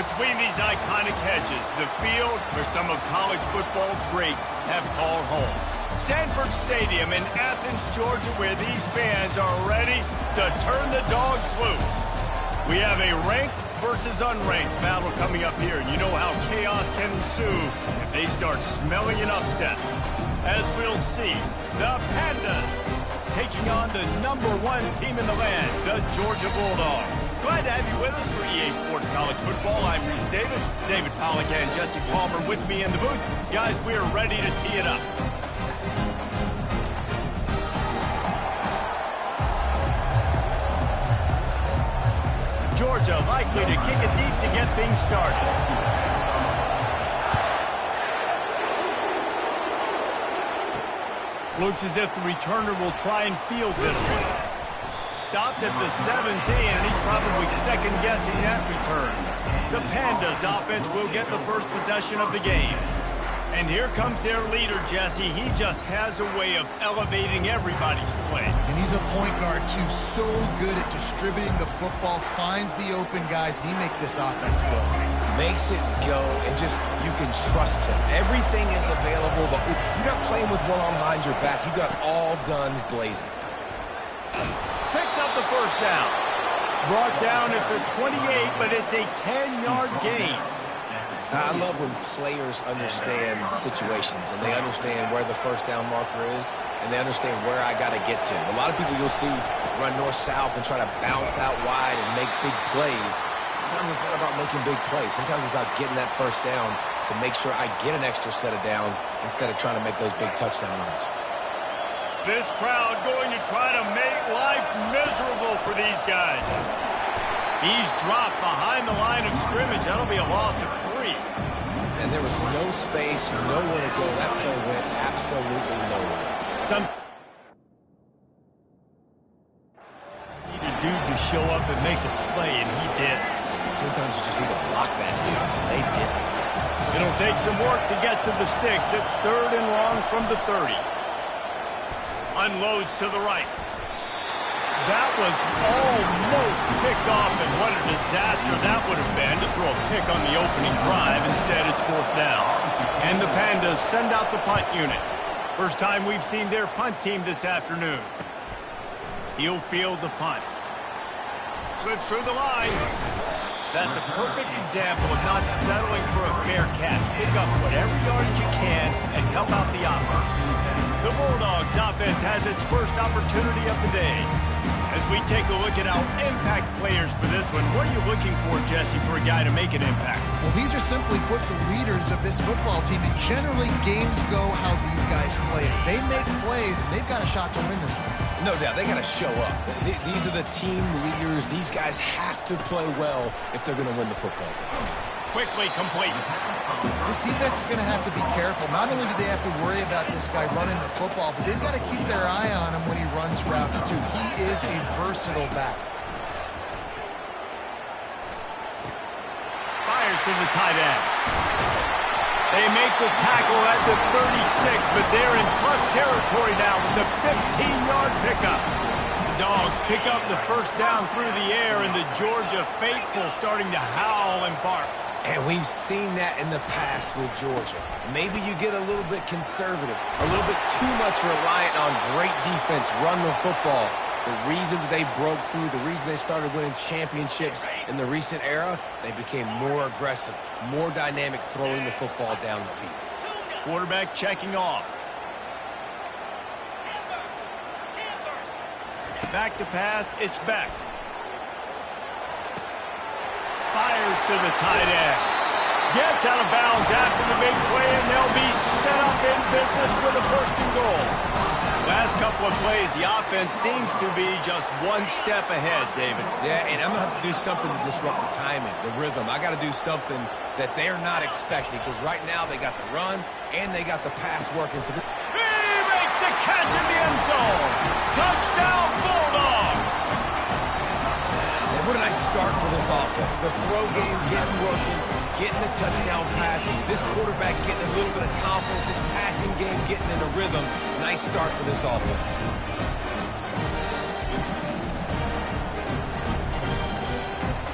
Between these iconic hedges, the field where some of college football's greats have called home. Sanford Stadium in Athens, Georgia, where these fans are ready to turn the dogs loose. We have a ranked versus unranked battle coming up here. You know how chaos can ensue if they start smelling an upset. As we'll see, the Pandas taking on the #1 team in the land, the Georgia Bulldogs. Glad to have you with us for EA Sports College Football. I'm Reese Davis, David Pollack and Jesse Palmer with me in the booth. Guys, we're ready to tee it up. Georgia likely to kick it deep to get things started. Looks as if the returner will try and field this one. Stopped at the 17, and he's probably second-guessing that return. The Pandas offense will get the first possession of the game. And here comes their leader, Jesse. He just has a way of elevating everybody's play. And he's a point guard, too. So good at distributing the football, finds the open guys, and he makes this offense go. Makes it go, and just, you can trust him. Everything is available. You're not playing with one arm behind your back. You got all guns blazing. Picks up the first down. Brought down at the 28, but it's a 10-yard gain. I love when players understand situations and they understand where the first down marker is and they understand where I got to get to. A lot of people you'll see run north-south and try to bounce out wide and make big plays. Sometimes it's not about making big plays. Sometimes it's about getting that first down to make sure I get an extra set of downs instead of trying to make those big touchdown runs. This crowd going to try to make life miserable for these guys. He's dropped behind the line of scrimmage. That'll be a loss of 3. And there was no space, nowhere to go. That play went absolutely nowhere. Need a dude to show up and make a play, and he did. Sometimes you just need to block that dude, and they did. It'll take some work to get to the sticks. It's 3rd and long from the 30. Unloads to the right. That was almost picked off, and what a disaster that would have been to throw a pick on the opening drive. Instead, it's 4th down. And the Pandas send out the punt unit. First time we've seen their punt team this afternoon. He'll field the punt. Slips through the line. That's a perfect example of not settling for a fair catch. Pick up whatever yardage you can and help out the offense. The Bulldogs offense has its first opportunity of the day. As we take a look at our impact players for this one, what are you looking for, Jesse, for a guy to make an impact? Well, these are simply put the leaders of this football team, and generally games go how these guys play. If they make plays, they've got a shot to win this one. No doubt, they got to show up. These are the team leaders. These guys have to play well if they're going to win the football game. Quickly complete. This defense is going to have to be careful. Not only do they have to worry about this guy running the football, but they've got to keep their eye on him when he runs routes, too. He is a versatile back. Fires to the tight end. They make the tackle at the 36, but they're in plus territory now with the 15-yard pickup. Dogs pick up the first down through the air, and the Georgia faithful starting to howl and bark. And we've seen that in the past with Georgia. Maybe you get a little bit conservative, a little bit too much reliant on great defense, run the football. The reason that they broke through, the reason they started winning championships in the recent era, they became more aggressive, more dynamic throwing the football down the field. Quarterback checking off. Back to pass, it's back. Fires to the tight end. Gets out of bounds after the big play, and they'll be set up in business with a 1st and goal. Last couple of plays, the offense seems to be just one step ahead, David. Yeah, and I'm going to have to do something to disrupt the timing, the rhythm. I got to do something that they're not expecting, because right now they got the run and they got the pass working. So he makes the catch in the end zone. Touchdown, Bulldogs. And what a nice start for this offense. The throw game getting working, getting the touchdown pass. This quarterback getting a little bit of confidence. This passing game getting in a rhythm. Nice start for this offense.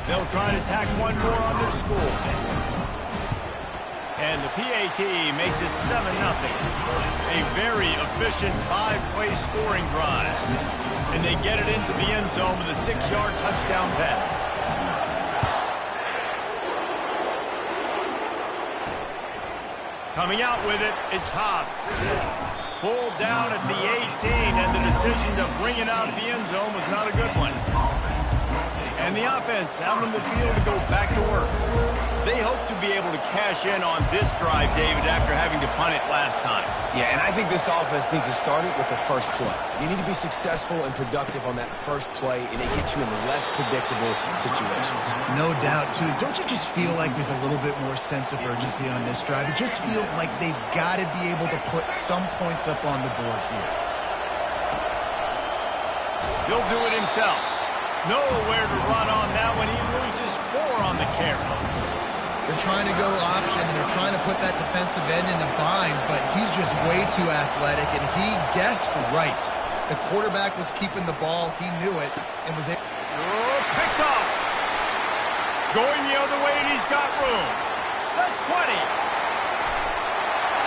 They'll try to tack one more on their score. And the PAT makes it 7-0. A very efficient 5-play scoring drive. And they get it into the end zone with a 6-yard touchdown pass. Coming out with it, it's Hobbs. Pulled down at the 18, and the decision to bring it out of the end zone was not a good one. And the offense out on the field to go back to work. They hope to be able to cash in on this drive, David, after having to punt it last time. Yeah, and I think this offense needs to start it with the first play. You need to be successful and productive on that first play, and it gets you in less predictable situations. No doubt, too. Don't you just feel like there's a little bit more sense of urgency on this drive? It just feels like they've got to be able to put some points up on the board here. He'll do it himself. Nowhere to run on that one. He loses 4 on the carry. They're trying to go option, and they're trying to put that defensive end in a bind, but he's just way too athletic, and he guessed right. The quarterback was keeping the ball. He knew it and was able. Picked off. Going the other way, and he's got room. The 20.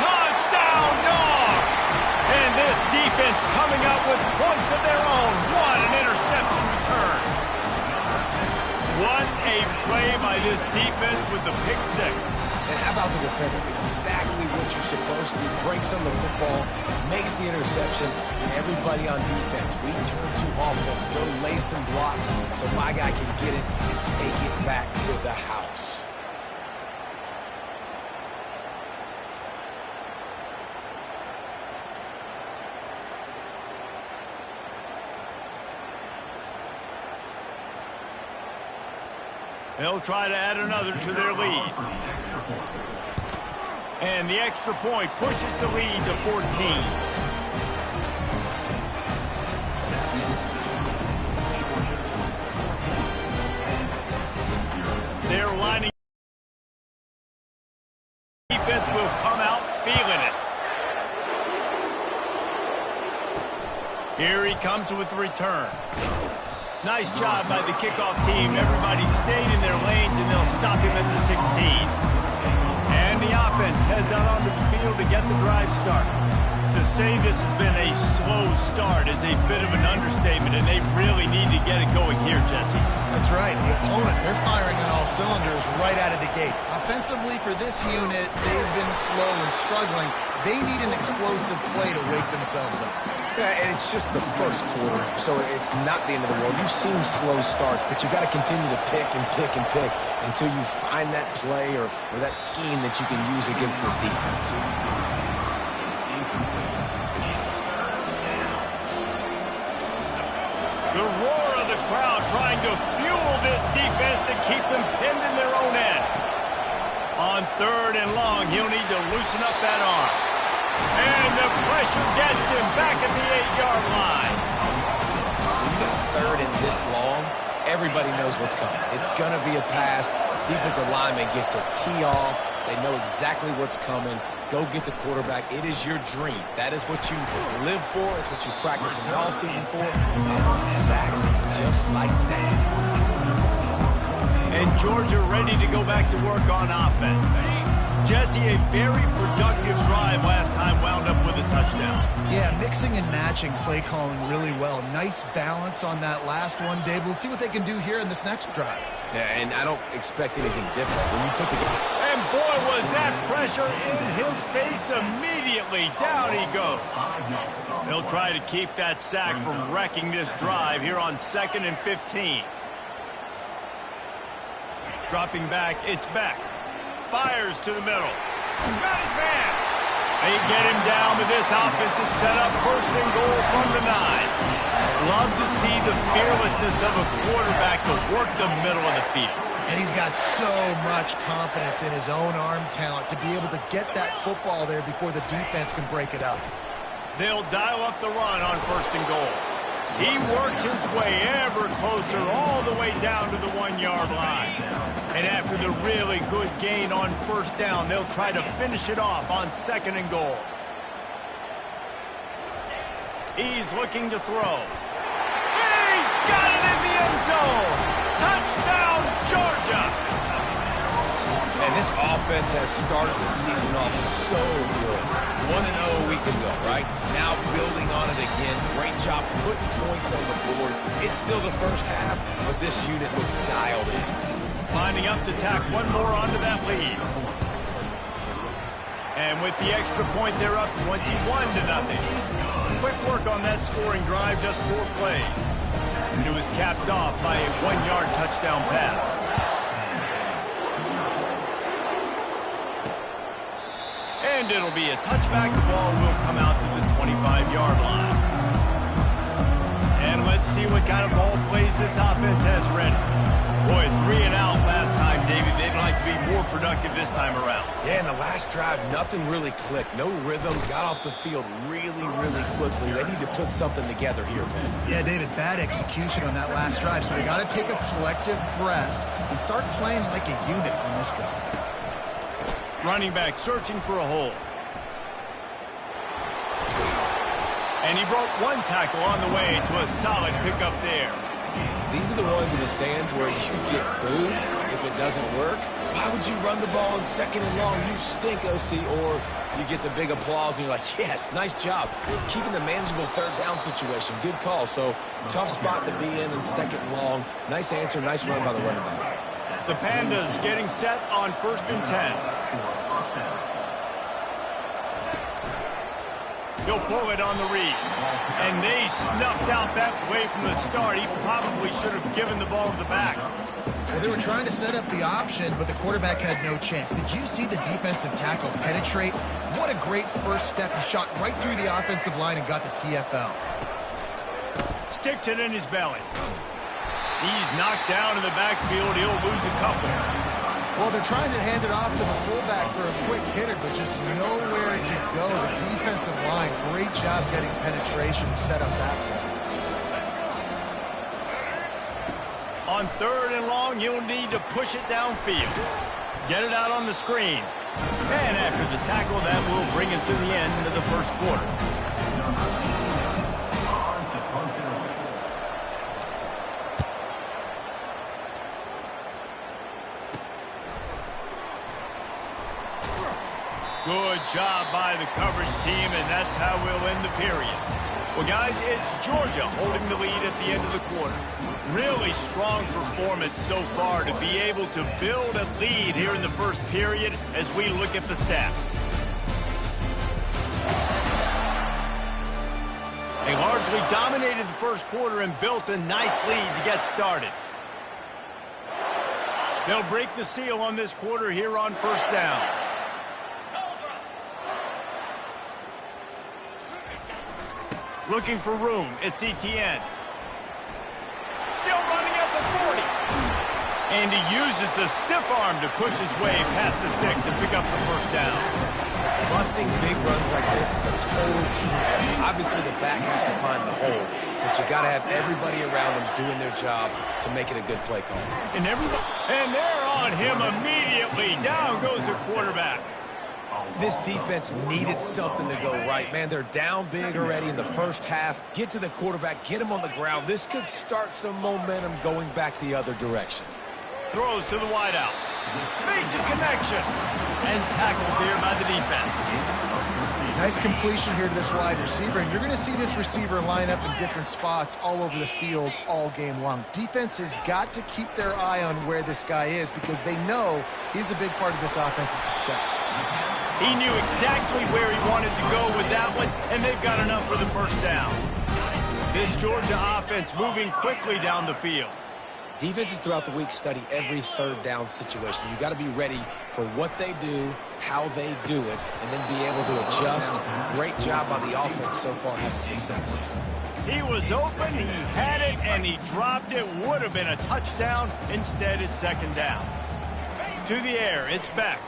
Touchdown, Dogs! And this defense coming up with points of their own. What an interception return. What a play by this defense with the pick 6. And how about the defender? Exactly what you're supposed to do. Breaks on the football, makes the interception, and everybody on defense. We turn to offense, go lay some blocks so my guy can get it and take it back to the house. They'll try to add another to their lead. And the extra point pushes the lead to 14. They're lining. Defense will come out feeling it. Here he comes with the return. Nice job by the kickoff team. Everybody stayed in their lanes, and they'll stop him at the 16. And the offense heads out onto the field to get the drive started. To say this has been a slow start is a bit of an understatement, and they really need to get it going here, Jesse. That's right. The opponent, they're firing on all cylinders right out of the gate. Offensively, for this unit, they've been slow and struggling. They need an explosive play to wake themselves up. Yeah, and it's just the first quarter, so it's not the end of the world. You've seen slow starts, but you got to continue to pick and pick and pick until you find that play or that scheme that you can use against this defense. The roar of the crowd trying to fuel this defense to keep them pinned in their own end. On 3rd and long, he'll need to loosen up that arm. And the pressure gets him back at the 8-yard line. When you get 3rd and this long, everybody knows what's coming. It's going to be a pass. Defensive linemen get to tee off. They know exactly what's coming. Go get the quarterback. It is your dream. That is what you live for. It's what you practice in the offseason for. And sacks just like that. And Georgia ready to go back to work on offense. Jesse, a very productive drive last time, wound up with a touchdown. Yeah, mixing and matching play calling really well. Nice balance on that last one, Dave. Let's see what they can do here in this next drive. Yeah, and I don't expect anything different. When you put the game. And boy, was that pressure in his face immediately. Down he goes. They'll try to keep that sack from wrecking this drive here on 2nd and 15. Dropping back, it's Beck. Fires to the middle. Got his man. They get him down with this offensive setup. 1st and goal from the 9. Love to see the fearlessness of a quarterback to work the middle of the field. And he's got so much confidence in his own arm talent to be able to get that football there before the defense can break it up. They'll dial up the run on 1st and goal. He works his way ever closer all the way down to the 1-yard line. And after the really good gain on 1st down, they'll try to finish it off on 2nd and goal. He's looking to throw. He's got it in the end zone. Touchdown, job. And this offense has started the season off so good. 1-0 a week ago, right? Now building on it again. Great job putting points on the board. It's still the first half, but this unit looks dialed in. Lining up to tack one more onto that lead. And with the extra point, they're up 21-0. Quick work on that scoring drive, just 4 plays. And it was capped off by a 1-yard touchdown pass. And it'll be a touchback. The ball will come out to the 25-yard line. And let's see what kind of ball plays this offense has ready. Boy, 3 and out last time, David. They'd like to be more productive this time around. Yeah, in the last drive, nothing really clicked. No rhythm. Got off the field really, really quickly. They need to put something together here, Ben. Yeah, David, bad execution on that last drive. So they got to take a collective breath and start playing like a unit on this drive. Running back searching for a hole. And he broke 1 tackle on the way to a solid pickup there. These are the ones in the stands where you get booed if it doesn't work. Why would you run the ball in 2nd and long? You stink, OC. Or you get the big applause and you're like, yes, nice job. Keeping the manageable 3rd down situation. Good call. So tough spot to be in 2nd and long. Nice answer, nice run by the running back. The Pandas getting set on 1st and 10. He'll pull it on the read. And they snuffed out that play from the start. He probably should have given the ball to the back. Well, they were trying to set up the option, but the quarterback had no chance. Did you see the defensive tackle penetrate? What a great first step. He shot right through the offensive line and got the TFL. Sticks it in his belly. He's knocked down in the backfield. He'll lose a couple. Well, they're trying to hand it off to the fullback for a quick hitter, but just nowhere to go. The defensive line, great job getting penetration to set up that play. On 3rd and long, he'll need to push it downfield. Get it out on the screen. And after the tackle, that will bring us to the end of the 1st quarter. Good job by the coverage team, and that's how we'll end the period. Well, guys, it's Georgia holding the lead at the end of the quarter. Really strong performance so far to be able to build a lead here in the 1st period as we look at the stats. They largely dominated the 1st quarter and built a nice lead to get started. They'll break the seal on this quarter here on 1st down. Looking for room. It's Etienne. Still running at the 40. And he uses the stiff arm to push his way past the sticks and pick up the 1st down. Busting big runs like this is a total team effort. Obviously, the back has to find the hole, but you got to have everybody around them doing their job to make it a good play call. And they're on him immediately. Down goes the quarterback. This defense needed something to go right. Man, they're down big already in the 1st half. Get to the quarterback, get him on the ground. This could start some momentum going back the other direction. Throws to the wideout. Makes a connection. And tackled there by the defense. Nice completion here to this wide receiver, and you're going to see this receiver line up in different spots all over the field all game long. Defense has got to keep their eye on where this guy is because they know he's a big part of this offense's success. He knew exactly where he wanted to go with that one, and they've got enough for the 1st down. This Georgia offense moving quickly down the field. Defenses throughout the week study every 3rd down situation. You got to be ready for what they do, how they do it, and then be able to adjust. Great job by the offense so far having success. He was open, he had it, and he dropped it. Would have been a touchdown. Instead, it's 2nd down. To the air, it's Beck.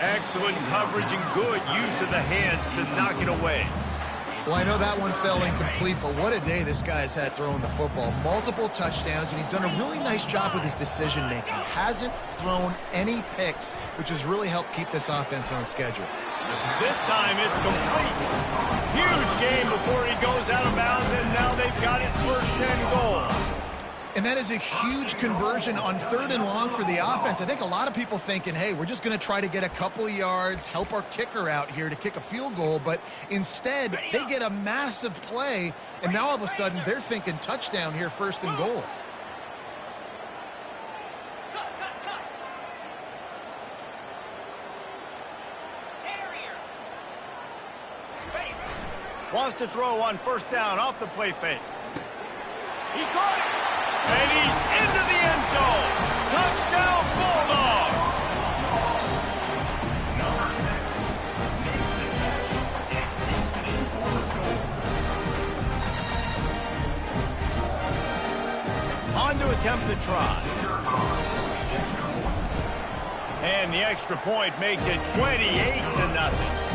Excellent coverage and good use of the hands to knock it away. Well, I know that one fell incomplete, but what a day this guy has had throwing the football. Multiple touchdowns, and he's done a really nice job with his decision-making. Hasn't thrown any picks, which has really helped keep this offense on schedule. This time it's complete. Huge game before he goes out of bounds, and now they've got it 1st and goal. And that is a huge conversion on 3rd and long for the offense. I think a lot of people thinking, hey, we're just going to try to get a couple yards, help our kicker out here to kick a field goal. But instead, they get a massive play, and now all of a sudden they're thinking touchdown here, 1st and goal. Wants to throw on 1st down off the play fake. He caught it. And he's into the end zone. Touchdown, Bulldogs. On to attempt the try. And the extra point makes it 28-0.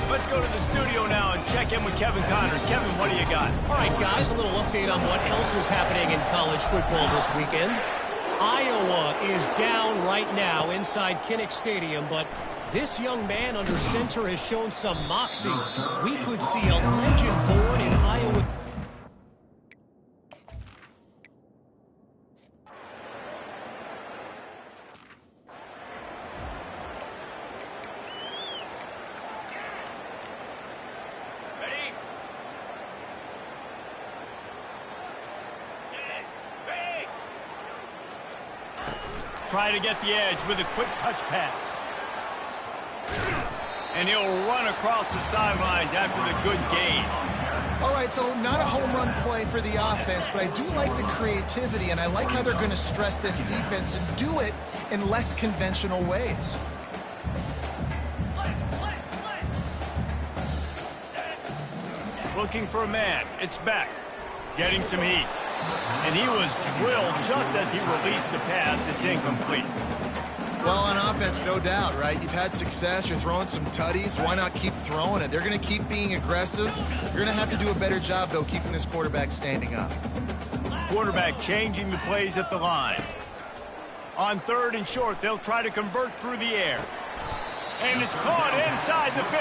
Let's go to the studio now and check in with Kevin Connors. Kevin, what do you got? All right, guys, a little update on what else is happening in college football this weekend. Iowa is down right now inside Kinnick Stadium, but this young man under center has shown some moxie. We could see a legend born in Iowa. Try to get the edge with a quick touch pass. And he'll run across the sidelines after the good gain. All right, so not a home run play for the offense, but I do like the creativity, and I like how they're going to stress this defense and do it in less conventional ways. Looking for a man. It's Beck. Getting some heat. And he was drilled just as he released the pass. It's incomplete. Well, on offense, no doubt, right? You've had success. You're throwing some tutties. Why not keep throwing it? They're going to keep being aggressive. You're going to have to do a better job, though, keeping this quarterback standing up. Quarterback changing the plays at the line. On 3rd and short, they'll try to convert through the air. And it's caught inside the 15.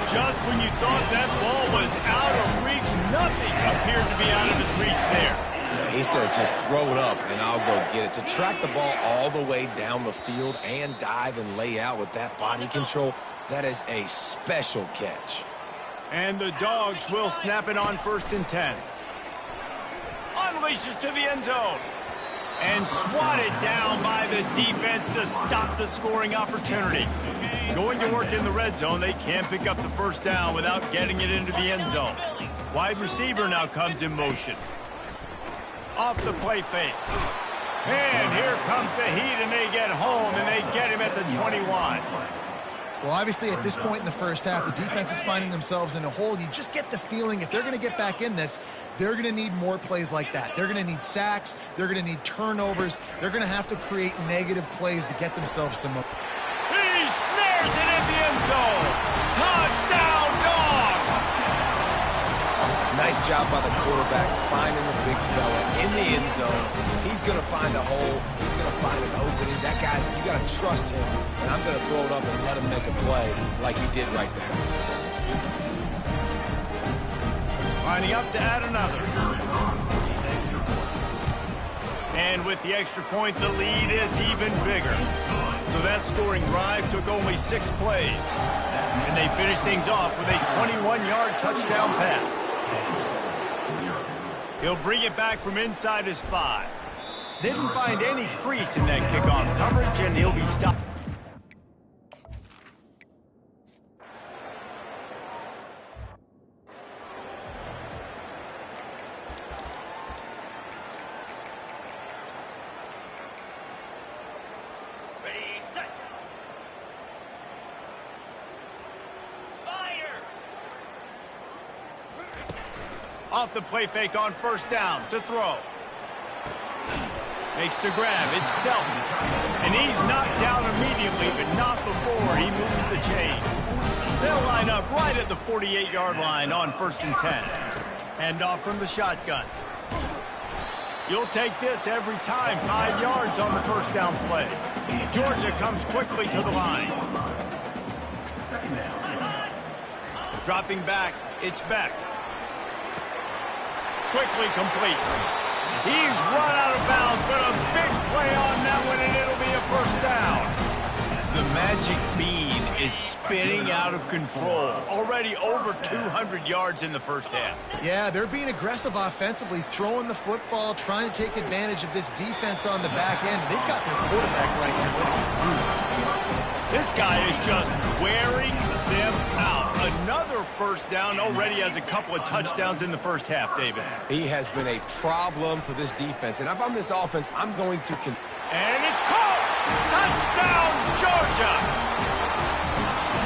Just when you thought that ball was out of reach, nothing appeared to be out of his reach there. Yeah, he says just throw it up and I'll go get it. To track the ball all the way down the field and dive and lay out with that body control, that is a special catch. And the Dogs will snap it on 1st and 10. Unleashes to the end zone. And swatted down by the defense to stop the scoring opportunity. Going to work in the red zone, they can't pick up the 1st down without getting it into the end zone. Wide receiver now comes in motion. Off the play fake. And here comes the heat, and they get home, and they get him at the 21. Well, obviously, at this point in the first half, the defense is finding themselves in a hole. You just get the feeling if they're going to get back in this, they're going to need more plays like that. They're going to need sacks. They're going to need turnovers. They're going to have to create negative plays to get themselves some more. He snares it in the end zone. Touchdown, Dogs! Nice job by the quarterback finding the big fella in the end zone. He's going to find a hole. He's going to find an opening. That guy's, you got to trust him. And I'm going to throw it up and let him make a play like he did right there. Lining up to add another. And with the extra point, the lead is even bigger. So that scoring drive took only 6 plays. And they finished things off with a 21-yard touchdown pass. He'll bring it back from inside his 5. Didn't find any crease in that kickoff coverage, and he'll be stopped. Off the play fake on 1st down to throw. Makes the grab. It's Delton. And he's knocked down immediately, but not before he moves the chains. They'll line up right at the 48-yard line on 1st and 10. Hand off from the shotgun. You'll take this every time. 5 yards on the 1st down play. Georgia comes quickly to the line. Dropping back, it's Beck. Quickly complete. He's run out of bounds, but a big play on that one, and it'll be a first down. The magic bean is spinning out of control. Already over 200 yards in the first half. Yeah, they're being aggressive offensively, throwing the football, trying to take advantage of this defense on the back end. They've got their quarterback right here with a group. This guy is just wearing them out. Another first down, already has a couple of touchdowns in the first half, David. He has been a problem for this defense. And if I'm this offense, I'm going to... And it's caught! Touchdown, Georgia!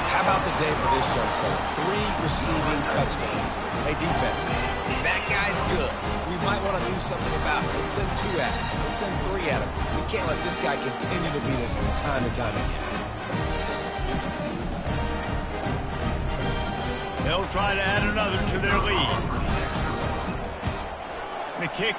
How about the day for this young fella? 3 receiving touchdowns. Hey, defense, that guy's good. We might want to do something about it. Let's send 2 at him. Let's send 3 at him. We can't let this guy continue to beat us time and time again. They'll try to add another to their lead. The kick.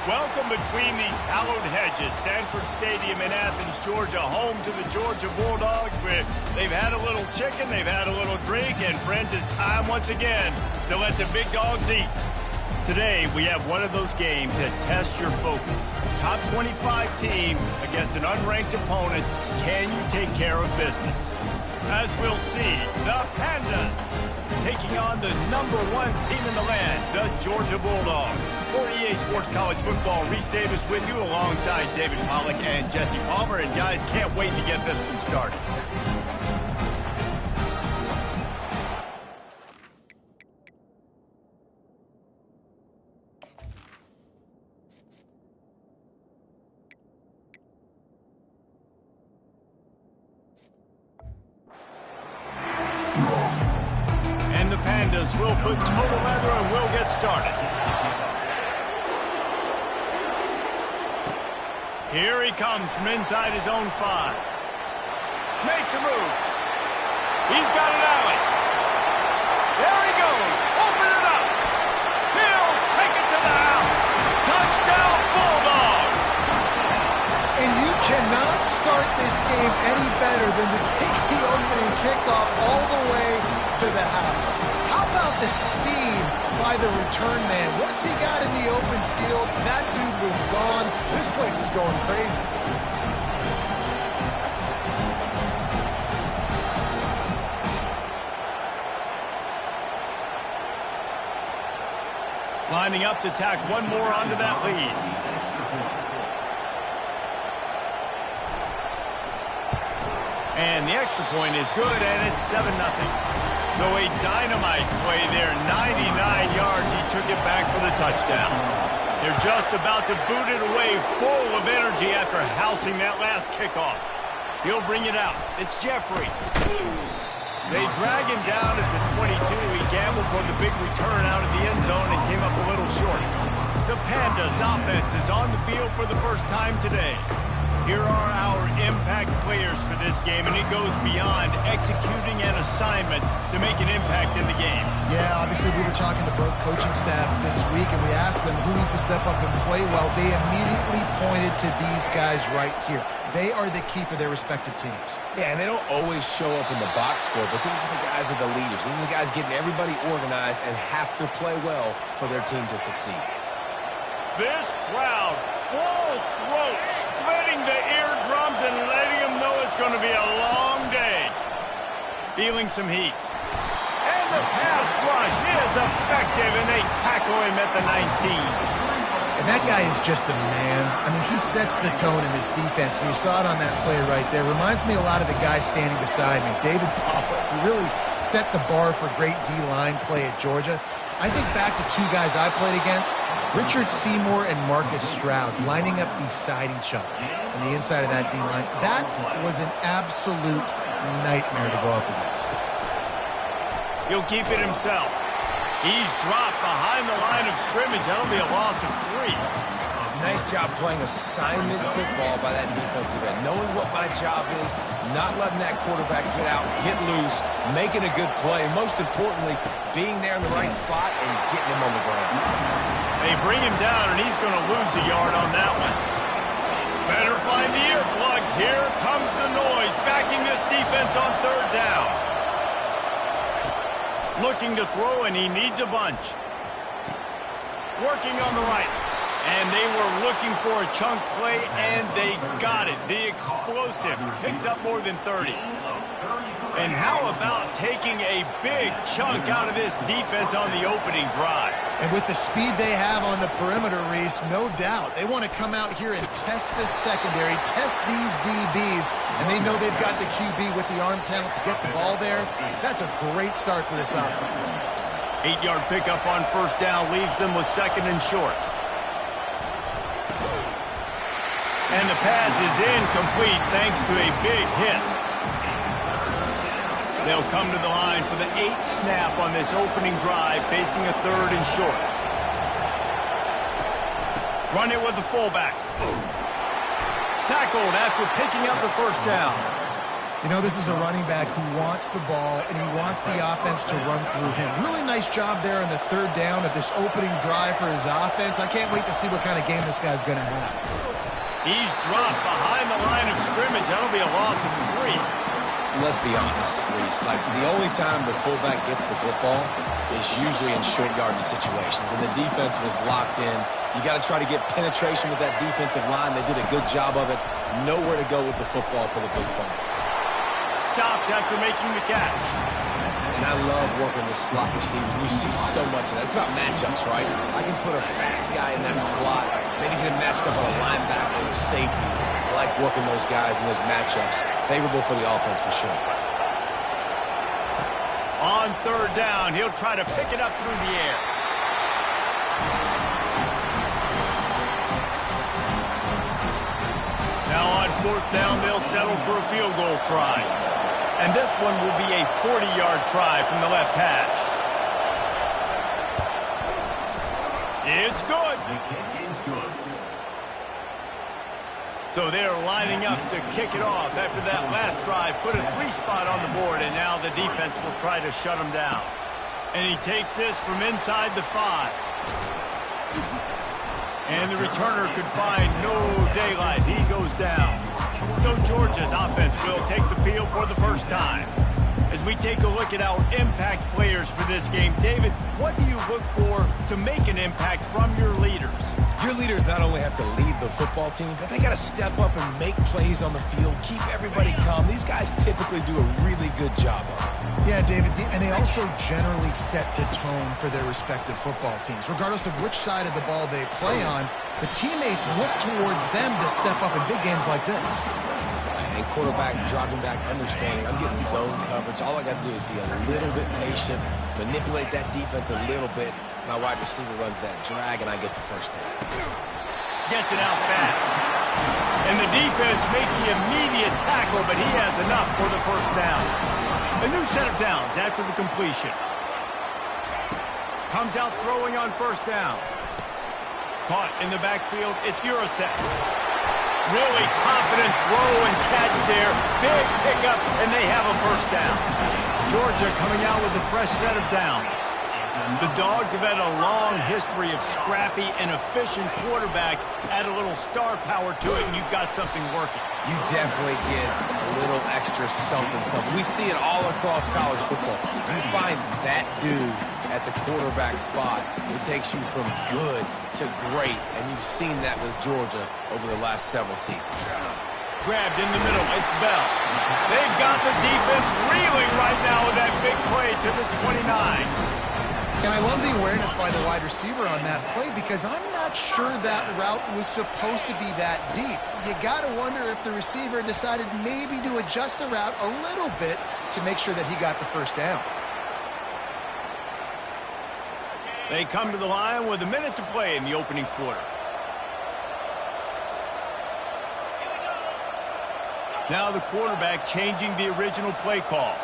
Welcome between these hallowed hedges. Sanford Stadium in Athens, Georgia, home to the Georgia Bulldogs. They've had a little chicken, they've had a little drink, and friends, it's time once again to let the big dogs eat. Today, we have one of those games that tests your focus. Top 25 team against an unranked opponent. Can you take care of business? As we'll see, the Pandas taking on the #1 team in the land, the Georgia Bulldogs. For EA Sports College Football, Reese Davis with you alongside David Pollack and Jesse Palmer. And guys, can't wait to get this one started. And the Pandas will put total leather and we'll get started. Here he comes from inside his own 5. Makes a move. He's got an alley. There he goes. Open it up. He'll take it to the house. Touchdown, Bulldogs. And you cannot start this game any better than to take the opening kickoff all the way to the house. How about the speed by the return man? Once he got in the open field, that dude was gone. This place is going crazy. Lining up to tack one more onto that lead. And the extra point is good, and it's 7-0. So a dynamite play there, 99 yards. He took it back for the touchdown. They're just about to boot it away, full of energy after housing that last kickoff. He'll bring it out. It's Jeffrey. They drag him down at the 22. He gambled for the big return out of the end zone and came up a little short. The Pandas offense is on the field for the first time today. Here are our impact players for this game, and it goes beyond executing an assignment to make an impact in the game. Yeah, obviously we were talking to both coaching staffs this week, and we asked them who needs to step up and play well. They immediately pointed to these guys right here. They are the key for their respective teams. Yeah, and they don't always show up in the box score, but these are the guys that are the leaders. These are the guys getting everybody organized and have to play well for their team to succeed. This crowd, full throat, splitting the eardrums and letting them know it's going to be a long day. Feeling some heat. And the pass rush is effective, and they tackle him at the 19. And that guy is just the man. I mean, he sets the tone in this defense. And you saw it on that play right there. Reminds me a lot of the guy standing beside me, David Pollack, who really set the bar for great D-line play at Georgia. I think back to two guys I played against, Richard Seymour and Marcus Stroud, lining up beside each other on the inside of that D-line. That was an absolute nightmare to go up against. He'll keep it himself. He's dropped behind the line of scrimmage. That'll be a loss of 3. Nice job playing assignment football by that defensive end. Knowing what my job is, not letting that quarterback get out, get loose, making a good play. Most importantly, being there in the right spot and getting him on the ground. They bring him down, and he's going to lose a yard on that one. Better find the earplugs. Here comes the noise, backing this defense on 3rd down. Looking to throw, and he needs a bunch. Working on the right. And they were looking for a chunk play, and they got it. The explosive picks up more than 30. And how about taking a big chunk out of this defense on the opening drive? And with the speed they have on the perimeter, Reese, no doubt. They want to come out here and test this secondary, test these DBs, and they know they've got the QB with the arm talent to get the ball there. That's a great start to this offense. 8-yard pickup on 1st down leaves them with 2nd and short. And the pass is incomplete thanks to a big hit. They'll come to the line for the 8th snap on this opening drive, facing a 3rd and short. Run it with the fullback. Tackled after picking up the 1st down. You know, this is a running back who wants the ball, and he wants the offense to run through him. Really nice job there on the 3rd down of this opening drive for his offense. I can't wait to see what kind of game this guy's going to have. He's dropped behind the line of scrimmage. That'll be a loss of 3. Let's be honest, Reese. Like, the only time the fullback gets the football is usually in short yardage situations, and the defense was locked in. You got to try to get penetration with that defensive line. They did a good job of it. Nowhere to go with the football for the big fumble. Stopped after making the catch. And I love working the slot receivers. You see so much of that. It's about matchups, right? I can put a fast guy in that slot. Maybe get him matched up on a linebacker or safety. I like working those guys in those matchups. Favorable for the offense for sure. On 3rd down, he'll try to pick it up through the air. Now on 4th down, they'll settle for a field goal try. And this one will be a 40-yard try from the left hash. It's good. So they're lining up to kick it off after that last drive. Put a 3 spot on the board, and now the defense will try to shut him down. And he takes this from inside the 5. And the returner could find no daylight. He goes down. So Georgia's offense will take the field for the first time. As we take a look at our impact players for this game, David, what do you look for to make an impact from your leaders? Your leaders not only have to lead the football team, but they got to step up and make plays on the field, keep everybody calm. These guys typically do a really good job of it. Yeah, David, and they also generally set the tone for their respective football teams. Regardless of which side of the ball they play on, the teammates look towards them to step up in big games like this. And quarterback, dropping back, understanding, I'm getting zone coverage. All I got to do is be a little bit patient, manipulate that defense a little bit. My wide receiver runs that drag, and I get the 1st down. Gets it out fast. And the defense makes the immediate tackle, but he has enough for the 1st down. A new set of downs after the completion. Comes out throwing on 1st down. Caught in the backfield, it's Urasek. Really confident throw and catch there. Big pickup, and they have a 1st down. Georgia coming out with a fresh set of downs. The Dogs have had a long history of scrappy and efficient quarterbacks. Add a little star power to it, and you've got something working. You definitely get a little extra something. We see it all across college football. You find that dude at the quarterback spot, it takes you from good to great, and you've seen that with Georgia over the last several seasons. Grabbed in the middle, it's Bell. They've got the defense reeling right now with that big play to the 29. And I love the awareness by the wide receiver on that play because I'm not sure that route was supposed to be that deep. You got to wonder if the receiver decided maybe to adjust the route a little bit to make sure that he got the first down. They come to the line with a minute to play in the opening quarter. Now the quarterback changing the original play call.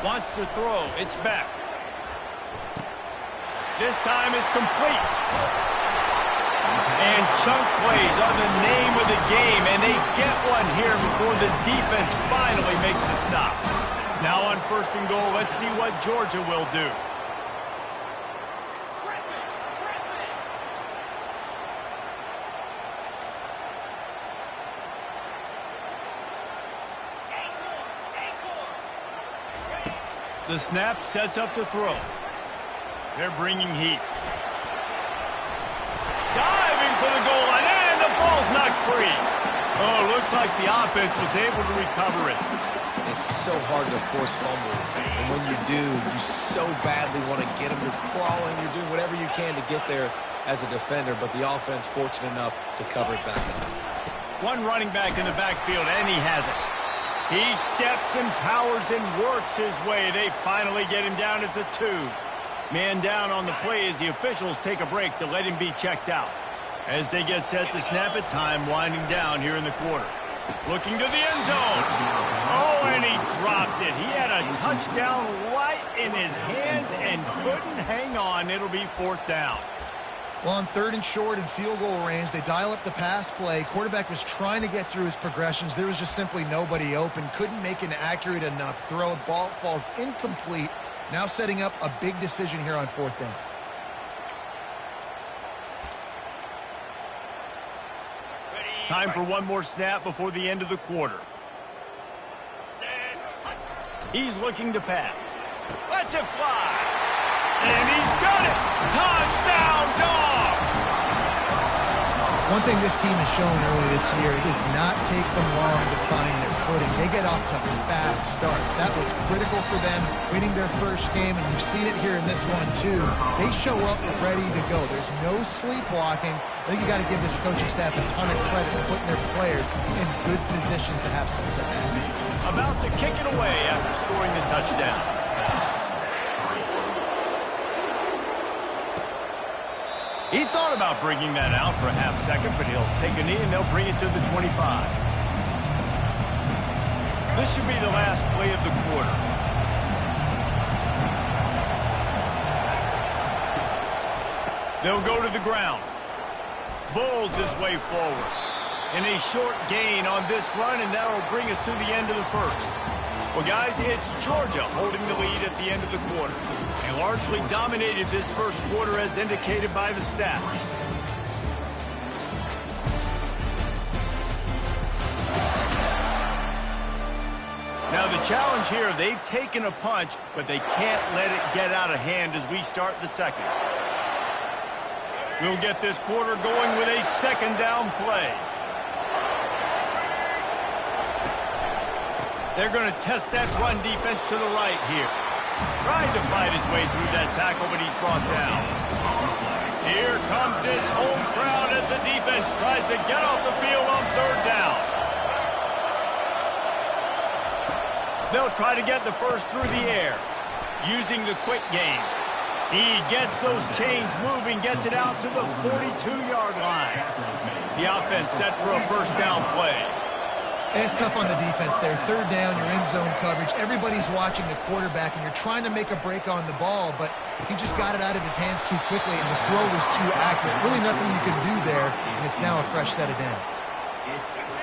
Wants to throw. It's back. This time it's complete. And chunk plays are the name of the game, and they get one here before the defense finally makes a stop. Now on 1st and goal, let's see what Georgia will do. The snap sets up the throw. They're bringing heat. Diving for the goal line, and the ball's knocked free. Oh, looks like the offense was able to recover it. It's so hard to force fumbles, and when you do, you so badly want to get them. You're crawling, you're doing whatever you can to get there as a defender, but the offense fortunate enough to cover it back up. One running back in the backfield, and he has it. He steps and powers and works his way. They finally get him down at the 2. Man down on the play as the officials take a break to let him be checked out. As they get set to snap it, time winding down here in the quarter. Looking to the end zone. Oh, and he dropped it. He had a touchdown right in his hands and couldn't hang on. It'll be 4th down. Well, on 3rd and short and field goal range, they dial up the pass play. Quarterback was trying to get through his progressions. There was just simply nobody open. Couldn't make an accurate enough throw. Ball falls incomplete. Now setting up a big decision here on 4th down. Time for one more snap before the end of the quarter. He's looking to pass. Lets it fly. And he's got it. Touchdown, Dogs! One thing this team has shown early this year, it does not take them long to find their footing. They get off to fast starts. That was critical for them winning their first game, and we've seen it here in this one too. They show up ready to go. There's no sleepwalking. I think you got to give this coaching staff a ton of credit for putting their players in good positions to have success. About to kick it away after scoring the touchdown. He thought about bringing that out for a half second, but he'll take a knee and they'll bring it to the 25. This should be the last play of the quarter. They'll go to the ground. Bulls his way forward. And a short gain on this run, and that'll bring us to the end of the first. Well, guys, it's Georgia holding the lead at the end of the quarter. They largely dominated this first quarter as indicated by the stats. Now the challenge here, they've taken a punch, but they can't let it get out of hand as we start the second. We'll get this quarter going with a 2nd down play. They're going to test that run defense to the right here. Trying to fight his way through that tackle, but he's brought down. Here comes his home crowd as the defense tries to get off the field on 3rd down. They'll try to get the first through the air, using the quick game. He gets those chains moving, gets it out to the 42-yard line. The offense set for a 1st down play. It's tough on the defense there. 3rd down, you're in zone coverage. Everybody's watching the quarterback, and you're trying to make a break on the ball, but he just got it out of his hands too quickly, and the throw was too accurate. Really nothing you can do there, and it's now a fresh set of downs.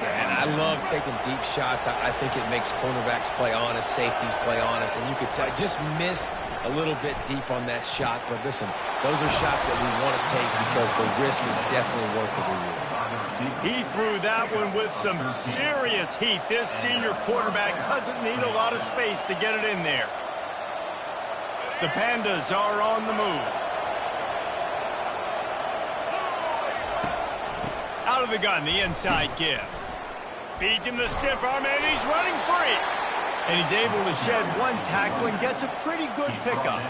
Yeah, and I love taking deep shots. I think it makes cornerbacks play honest, safeties play honest, and you could tell just missed a little bit deep on that shot. But listen, those are shots that we want to take because the risk is definitely worth the reward. He threw that one with some serious heat. This senior quarterback doesn't need a lot of space to get it in there. The Pandas are on the move. Out of the gun, the inside give. Feeds him the stiff arm, and he's running free. And he's able to shed one tackle and gets a pretty good pickup.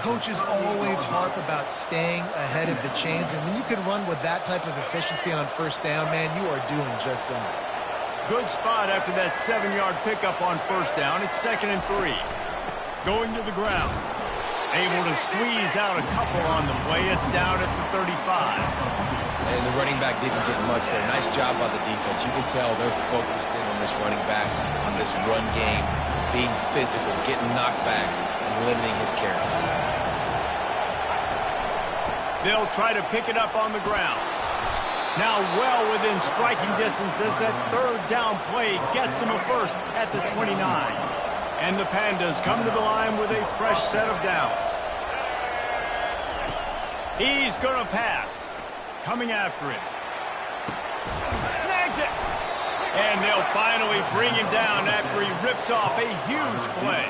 Coaches always harp about staying ahead of the chains, and when you can run with that type of efficiency on first down, man, you are doing just that. Good spot after that 7-yard pickup on first down. It's 2nd and 3. Going to the ground. Able to squeeze out a couple on the play. It's down at the 35. And the running back didn't get much there. Nice job by the defense. You can tell they're focused in on this running back, on this run game, being physical, getting knockbacks, and limiting his carries. They'll try to pick it up on the ground. Now well within striking distance as that 3rd down play gets them a first at the 29. And the Pandas come to the line with a fresh set of downs. He's going to pass. Coming after him. Snags it. And they'll finally bring him down after he rips off a huge play.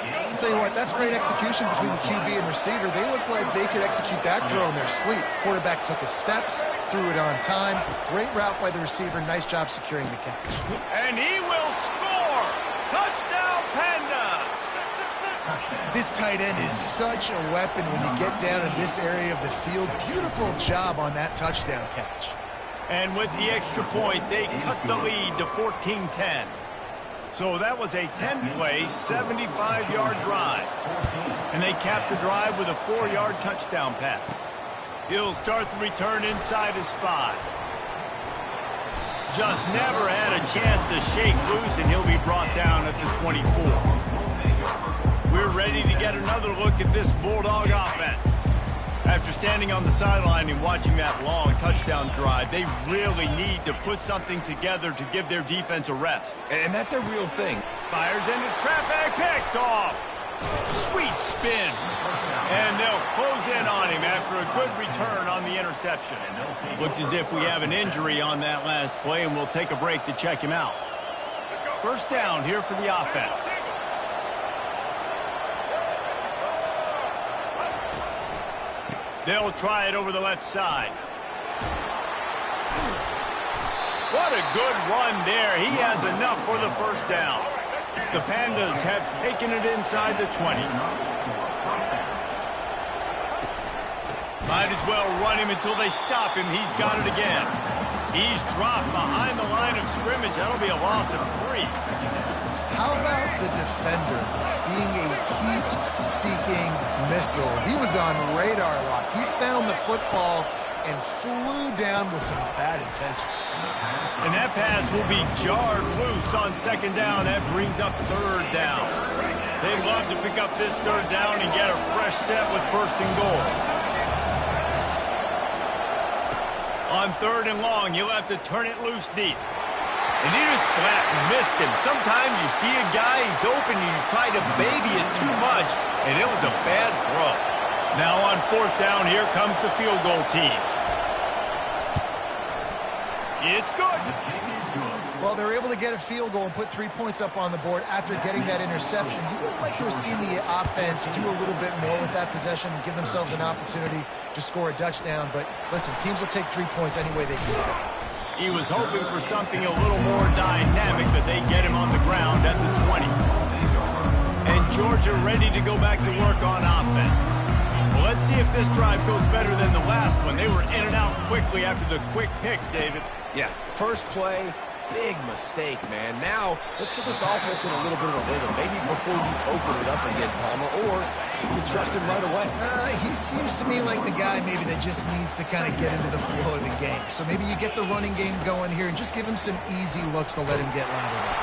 I'll tell you what, that's great execution between the QB and receiver. They look like they could execute that throw in their sleep. Quarterback took his steps, threw it on time. Great route by the receiver. Nice job securing the catch. And he will score! Touchdown, Pandas! This tight end is such a weapon when you get down in this area of the field. Beautiful job on that touchdown catch. And with the extra point, they cut the lead to 14-10. So that was a 10-play, 75-yard drive. And they capped the drive with a 4-yard touchdown pass. He'll start the return inside his 5. Just never had a chance to shake loose, and he'll be brought down at the 24. We're ready to get another look at this Bulldog offense. After standing on the sideline and watching that long touchdown drive, they really need to put something together to give their defense a rest. And that's a real thing. Fires into traffic, picked off. Sweet spin. And they'll close in on him after a good return on the interception. Looks as if we have an injury on that last play, and we'll take a break to check him out. First down here for the offense. They'll try it over the left side. What a good run there. He has enough for the first down. The Pandas have taken it inside the 20. Might as well run him until they stop him. He's got it again. He's dropped behind the line of scrimmage. That'll be a loss of 3. How about the defender being a heat-seeking missile? He was on radar lock. He found the football and flew down with some bad intentions. And that pass will be jarred loose on 2nd down. That brings up 3rd down. They'd love to pick up this 3rd down and get a fresh set with 1st and goal. On 3rd and long, you'll have to turn it loose deep. And he just flat missed him. Sometimes you see a guy, he's open, and you try to baby it too much, and it was a bad throw. Now on 4th down, here comes the field goal team. It's good. Well, they're able to get a field goal and put 3 points up on the board after getting that interception. You would like to have seen the offense do a little bit more with that possession and give themselves an opportunity to score a touchdown. But listen, teams will take 3 points any way they can. He was hoping for something a little more dynamic, that they get him on the ground at the 20. And Georgia ready to go back to work on offense. Well, let's see if this drive goes better than the last one. They were in and out quickly after the quick pick, David. Yeah, first play, big mistake, man. Now, let's get this offense in a little bit of a rhythm. Maybe before you open it up again, Palmer, or you can trust him right away. He seems to me like the guy maybe that just needs to kind of get into the flow of the game. So maybe you get the running game going here and just give him some easy looks to let him get lateral.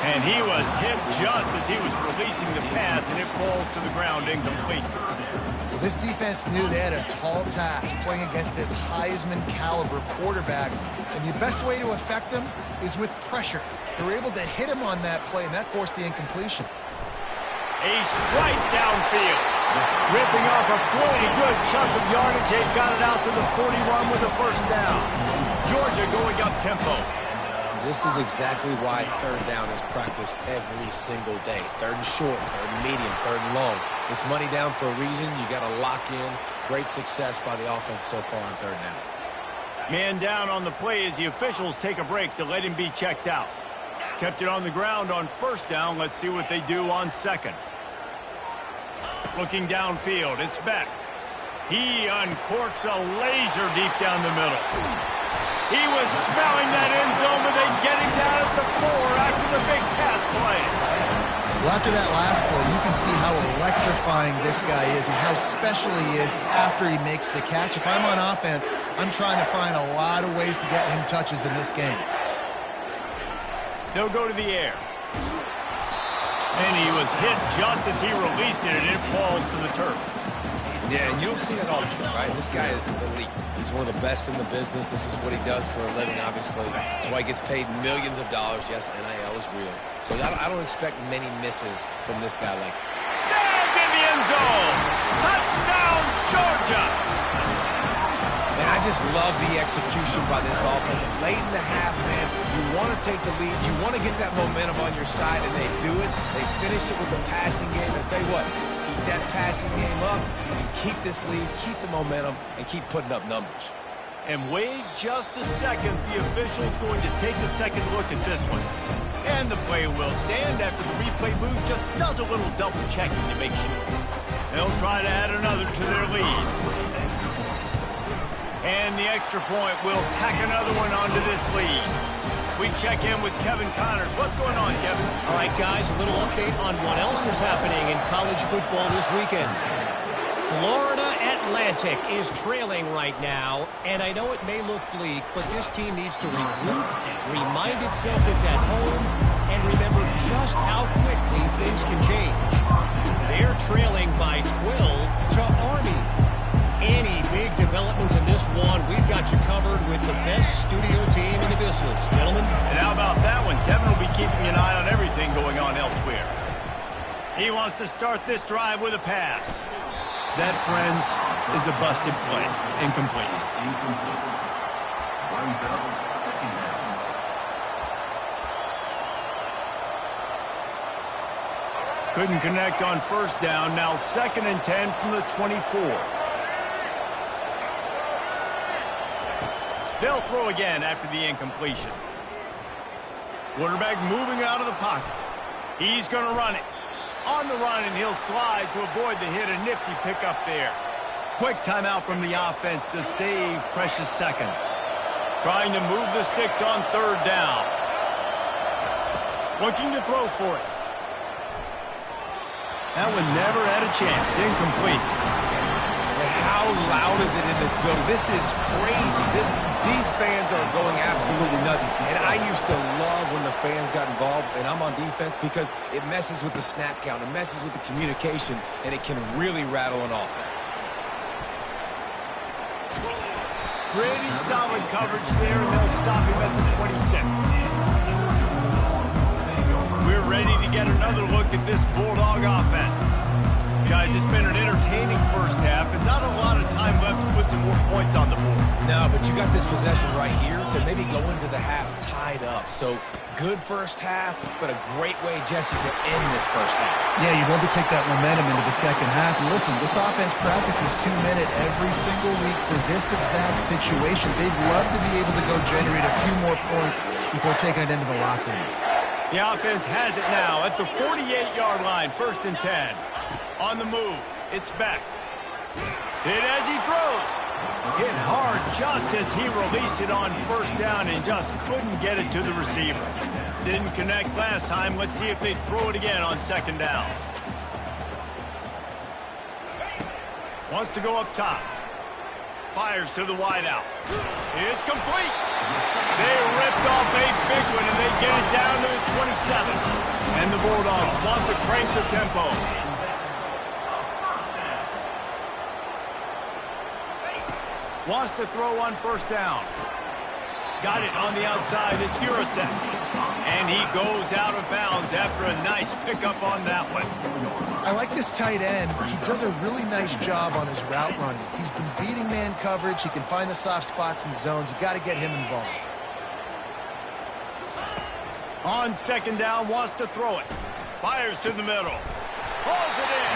And he was hit just as he was releasing the pass, and it falls to the ground incomplete. Well, this defense knew they had a tall task playing against this Heisman-caliber quarterback, and the best way to affect them is with pressure. They were able to hit him on that play, and that forced the incompletion. A strike downfield. Ripping off a pretty good chunk of yardage. They got it out to the 41 with a first down. Georgia going up tempo. This is exactly why 3rd down is practiced every single day. 3rd and short, 3rd and medium, 3rd and long. It's money down for a reason. You got to lock in. Great success by the offense so far on 3rd down. Man down on the play as the officials take a break to let him be checked out. Kept it on the ground on 1st down. Let's see what they do on 2nd. Looking downfield, it's Beck. He uncorks a laser deep down the middle. He was smelling that end zone, but they get him down at the 4 after the big pass play. Well, after that last play, you can see how electrifying this guy is and how special he is after he makes the catch. If I'm on offense, I'm trying to find a lot of ways to get him touches in this game. They'll go to the air. And he was hit just as he released it, and it falls to the turf. Yeah, and you don't see that often, right? This guy is elite. He's one of the best in the business. This is what he does for a living, obviously. That's why he gets paid millions of dollars. Yes, NIL is real. So I don't expect many misses from this guy. Like, snagged in the end zone. Touchdown, Georgia. Man, I just love the execution by this offense. Late in the half, man, you want to take the lead. You want to get that momentum on your side, and they do it. They finish it with the passing game. And I'll tell you what, keep that passing game up. You can keep this lead, keep the momentum, and keep putting up numbers. And wait just a second. The official's going to take a second look at this one. And the play will stand after the replay booth just does a little double checking to make sure. They'll try to add another to their lead. And the extra point will tack another one onto this lead. We check in with Kevin Connors. What's going on, Kevin? All right, guys, a little update on what else is happening in college football this weekend. Florida Atlantic is trailing right now, and I know it may look bleak, but this team needs to regroup, remind itself it's at home, and remember just how quickly things can change. They're trailing by 12 to Army. Any big developments in this one, we've got you covered with the best studio team in the business. Gentlemen? And how about that one? Kevin will be keeping an eye on everything going on elsewhere. He wants to start this drive with a pass. That, friends, is a busted play. Incomplete. Couldn't connect on first down. Now 2nd and 10 from the 24. They'll throw again after the incompletion. Quarterback moving out of the pocket. He's going to run it. On the run, and he'll slide to avoid the hit. A nifty pickup there. Quick timeout from the offense to save precious seconds. Trying to move the sticks on 3rd down. Looking to throw for it. That one never had a chance. Incomplete. And how loud is it in this building? This is crazy. These fans are going absolutely nuts. And I used to love when the fans got involved, and I'm on defense, because it messes with the snap count. It messes with the communication, and it can really rattle an offense. Pretty solid coverage there, and they'll stop him at the 26. We're ready to get another look at this Bulldog offense. Guys, it's been an entertaining first half, and not a lot of time left to put some more points on the board. No, but you got this possession right here to maybe go into the half tied up. So, good first half, but a great way, Jesse, to end this first half. Yeah, you'd love to take that momentum into the second half. And listen, this offense practices 2-minute every single week for this exact situation. They'd love to be able to go generate a few more points before taking it into the locker room. The offense has it now at the 48-yard line, 1st and 10. On the move, it's Beck. Hit as he throws. Hit hard just as he released it on 1st down and just couldn't get it to the receiver. Didn't connect last time. Let's see if they throw it again on 2nd down. Wants to go up top. Fires to the wideout. It's complete. They ripped off a big one, and they get it down to the 27. And the Bulldogs want to crank the tempo. Wants to throw on 1st down. Got it on the outside. It's Urasek. And he goes out of bounds after a nice pickup on that one. I like this tight end. He does a really nice job on his route running. He's been beating man coverage. He can find the soft spots and zones. You got to get him involved. On 2nd down, wants to throw it. Fires to the middle. Pulls it in.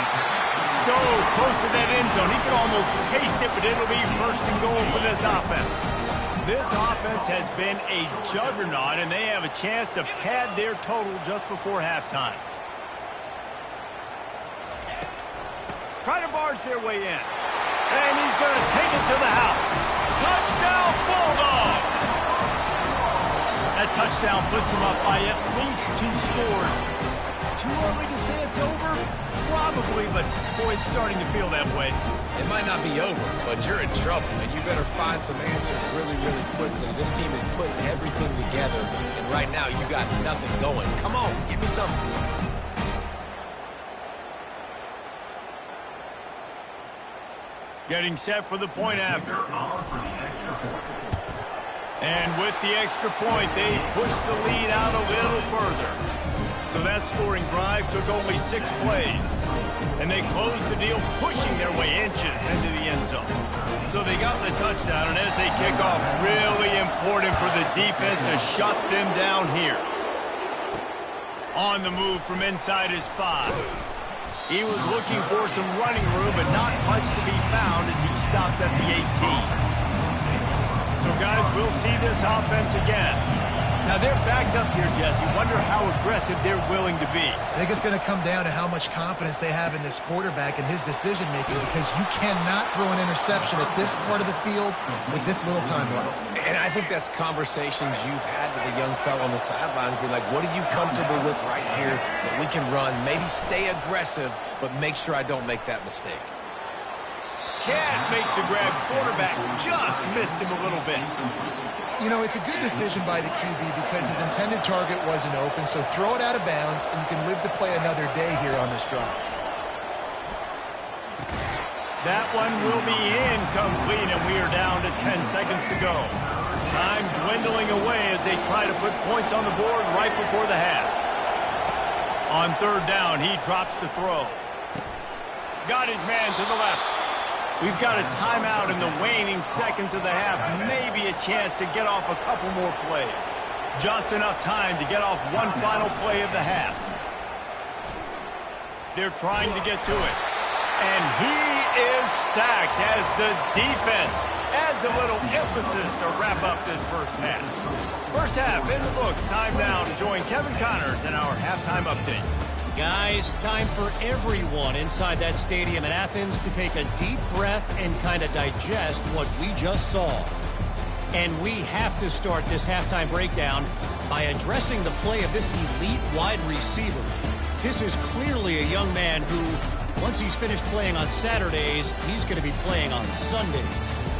So close to that end zone. He can almost taste it, but it'll be 1st and goal for this offense. This offense has been a juggernaut, and they have a chance to pad their total just before halftime. force their way in. And he's going to take it to the house. Touchdown, Bulldogs! That touchdown puts them up by at least 2 scores. Too early to say it's over? Probably, but boy, it's starting to feel that way. It might not be over, but you're in trouble, and you better find some answers really, really quickly. This team is putting everything together, and right now you got nothing going. Come on, give me something. Getting set for the point after. And with the extra point, they push the lead out a little further. So that scoring drive took only 6 plays. And they closed the deal, pushing their way inches into the end zone. So they got the touchdown, and as they kick off, really important for the defense to shut them down here. On the move from inside his 5. He was looking for some running room, but not much to be found as he stopped at the 18. So, guys, we'll see this offense again. Now, they're backed up here, Jesse. Wonder how aggressive they're willing to be. I think it's going to come down to how much confidence they have in this quarterback and his decision-making, because you cannot throw an interception at this part of the field with this little time left. And I think that's conversations you've had with the young fellow on the sidelines. Be like, what are you comfortable with right here that we can run? Maybe stay aggressive, but make sure I don't make that mistake. Can't make the grab. Quarterback just missed him a little bit. You know, it's a good decision by the QB because his intended target wasn't open, so throw it out of bounds, and you can live to play another day here on this drive. That one will be incomplete, and we are down to 10 seconds to go. Time dwindling away as they try to put points on the board right before the half. On 3rd down, he drops to throw. Got his man to the left. We've got a timeout in the waning seconds of the half. Maybe a chance to get off a couple more plays. Just enough time to get off one final play of the half. They're trying to get to it. And he is sacked as the defense adds a little emphasis to wrap up this first half. First half in the books. Time now to join Kevin Connors in our halftime update. Guys, time for everyone inside that stadium in Athens to take a deep breath and kind of digest what we just saw. And we have to start this halftime breakdown by addressing the play of this elite wide receiver. This is clearly a young man who, once he's finished playing on Saturdays, he's going to be playing on Sundays.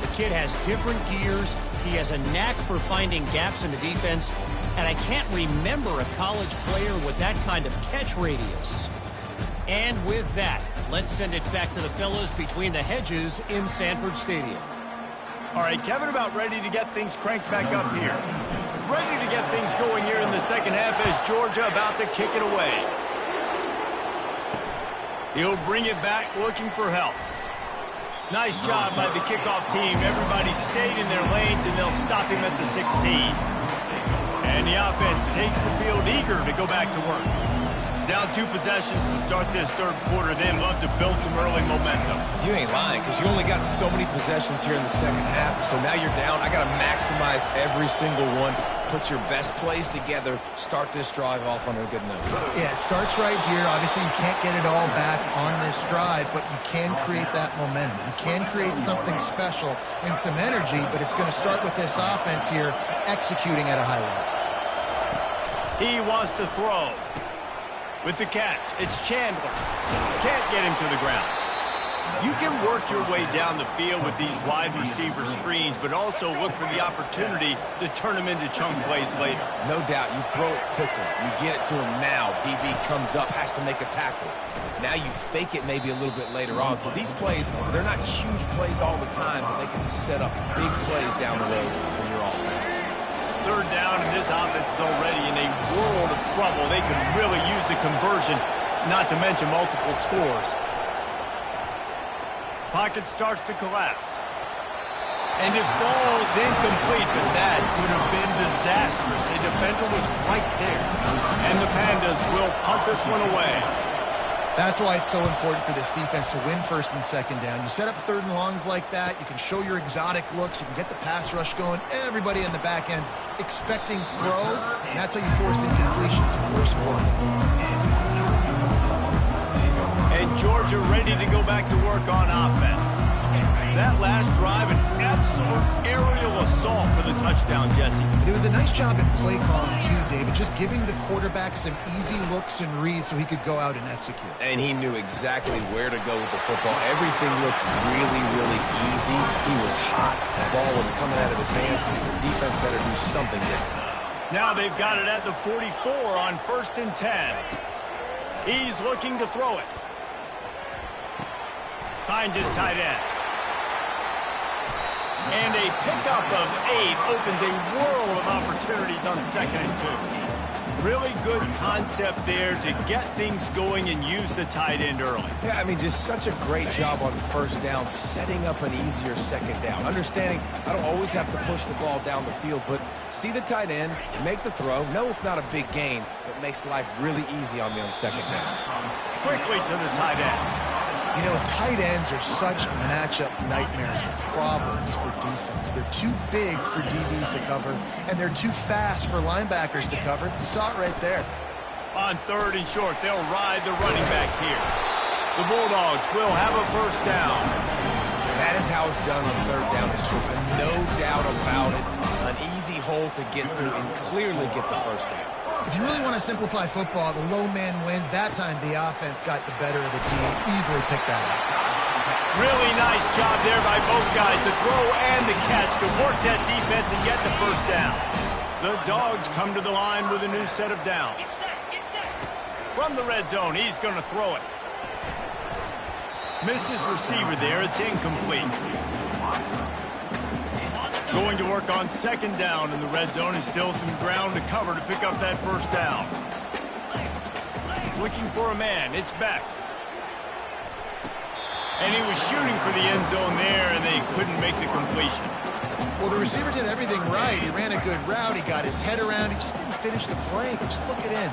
The kid has different gears. He has a knack for finding gaps in the defense. And I can't remember a college player with that kind of catch radius. And with that, let's send it back to the fellas between the hedges in Sanford Stadium. All right, Kevin, about ready to get things cranked back up here. Ready to get things going here in the second half as Georgia about to kick it away. He'll bring it back looking for help. Nice job by the kickoff team. Everybody stayed in their lanes, and they'll stop him at the 16. And the offense takes the field eager to go back to work. Down 2 possessions to start this 3rd quarter. Then love to build some early momentum. You ain't lying, because you only got so many possessions here in the second half. So now you're down. I got to maximize every single one. Put your best plays together. Start this drive off on a good note. Yeah, it starts right here. Obviously, you can't get it all back on this drive, but you can create that momentum. You can create something special and some energy, but it's going to start with this offense here executing at a high level. He wants to throw. With the catch, it's Chandler. Can't get him to the ground. You can work your way down the field with these wide receiver screens, but also look for the opportunity to turn them into chunk plays later. No doubt, you throw it quickly. You get it to him now. DB comes up, has to make a tackle. Now you fake it maybe a little bit later on. So these plays, they're not huge plays all the time, but they can set up big plays down the road for your offense. 3rd down, and this offense is already in a world of trouble. They could really use a conversion, not to mention multiple scores. Pocket starts to collapse. And it falls incomplete, but that could have been disastrous. A defender was right there. And the Pandas will punt this one away. That's why it's so important for this defense to win 1st and 2nd down. You set up 3rd and longs like that. You can show your exotic looks. You can get the pass rush going. Everybody in the back end expecting throw. And that's how you force incompletions and force forward. And Georgia you're ready to go back to work on offense. That last drive, an absolute aerial assault for the touchdown, Jesse. It was a nice job in play calling, too, David, just giving the quarterback some easy looks and reads so he could go out and execute. And he knew exactly where to go with the football. Everything looked really, really easy. He was hot. The ball was coming out of his hands. The defense better do something different. Now they've got it at the 44 on 1st and 10. He's looking to throw it. Finds his tight end. And a pickup of 8 opens a world of opportunities on 2nd and 2. Really good concept there to get things going and use the tight end early. Yeah, I mean, just such a great job on 1st down, setting up an easier 2nd down. Understanding I don't always have to push the ball down the field, but see the tight end, make the throw. No, it's not a big gain, but makes life really easy on me on 2nd down. Quickly to the tight end. You know, tight ends are such matchup nightmares and problems for defense. They're too big for DBs to cover, and they're too fast for linebackers to cover. You saw it right there. On 3rd and short, they'll ride the running back here. The Bulldogs will have a 1st down. That is how it's done on 3rd down and short. No doubt about it. An easy hole to get through and clearly get the 1st down. If you really want to simplify football, the low man wins. That time the offense got the better of the team. Easily picked that up. Really nice job there by both guys, the throw and the catch to work that defense and get the 1st down. The Dogs come to the line with a new set of downs. From the red zone, he's going to throw it. Missed his receiver there. It's incomplete. Going to work on 2nd down in the red zone, and still some ground to cover to pick up that 1st down. Looking for a man. It's Beck. And he was shooting for the end zone there, and they couldn't make the completion. Well, the receiver did everything right. He ran a good route. He got his head around. He just didn't finish the play. Just look it in.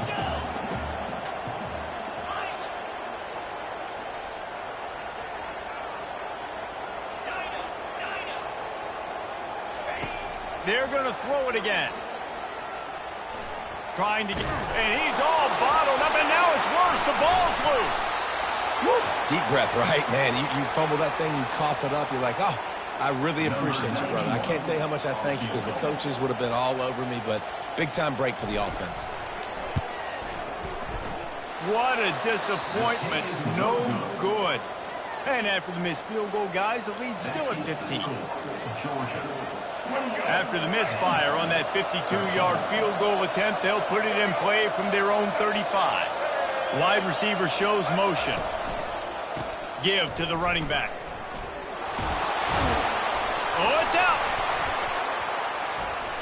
They're going to throw it again. Trying to get... And he's all bottled up, and now it's worse. The ball's loose. Woo. Deep breath, right? Man, you fumble that thing, you cough it up. You're like, oh, I really appreciate you, brother. I can't tell you how much I thank you because the coaches would have been all over me, but big-time break for the offense. What a disappointment. No good. And after the missed field goal, guys, the lead's still at 15. After the misfire on that 52-yard field goal attempt, they'll put it in play from their own 35. Wide receiver shows motion. Give to the running back. Oh, it's out.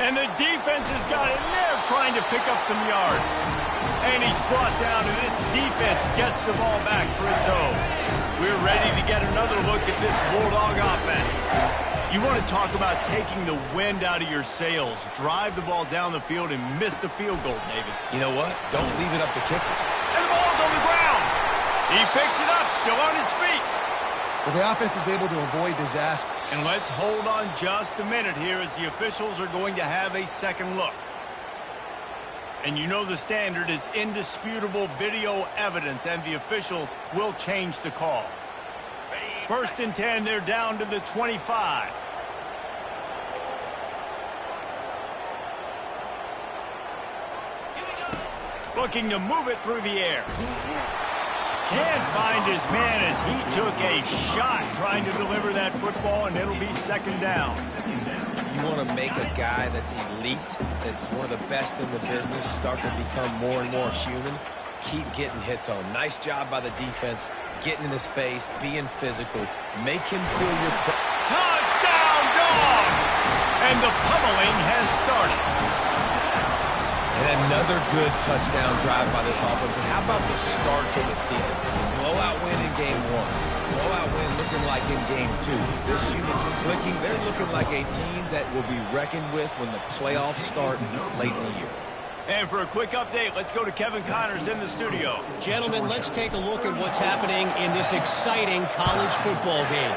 And the defense has got it, and they're trying to pick up some yards. And he's brought down, and this defense gets the ball back for its own. We're ready to get another look at this Bulldog offense. You want to talk about taking the wind out of your sails. Drive the ball down the field and miss the field goal, David. You know what? Don't leave it up to kickers. And the ball's on the ground. He picks it up, still on his feet. But the offense is able to avoid disaster. And let's hold on just a minute here as the officials are going to have a second look. And you know the standard is indisputable video evidence, and the officials will change the call. 1st and 10, they're down to the 25. Looking to move it through the air. Can't find his man as he took a shot trying to deliver that football, and it'll be 2nd down. You want to make a guy that's elite, that's one of the best in the business, start to become more and more human. Keep getting hits on him. Nice job by the defense, getting in his face, being physical. Make him feel your... Touchdown, Dogs! And the pummeling has started. And another good touchdown drive by this offense. And how about the start to the season? Blowout win in game 1. Blowout win looking like in game 2. This unit's clicking. They're looking like a team that will be reckoned with when the playoffs start late in the year. And for a quick update, let's go to Kevin Connors in the studio. Gentlemen, let's take a look at what's happening in this exciting college football game.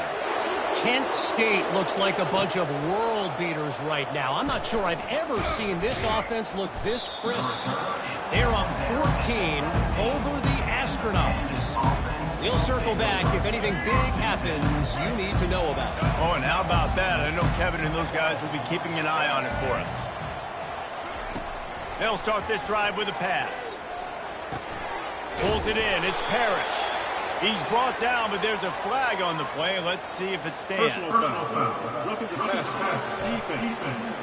Kent State looks like a bunch of world beaters right now. I'm not sure I've ever seen this offense look this crisp. They're up 14 over the Astronauts. We'll circle back if anything big happens you need to know about. Oh, and how about that? I know Kevin and those guys will be keeping an eye on it for us. They'll start this drive with a pass. Pulls it in. It's Parrish. He's brought down, but there's a flag on the play. Let's see if it stands. Personal foul. Roughing the pass. Defense.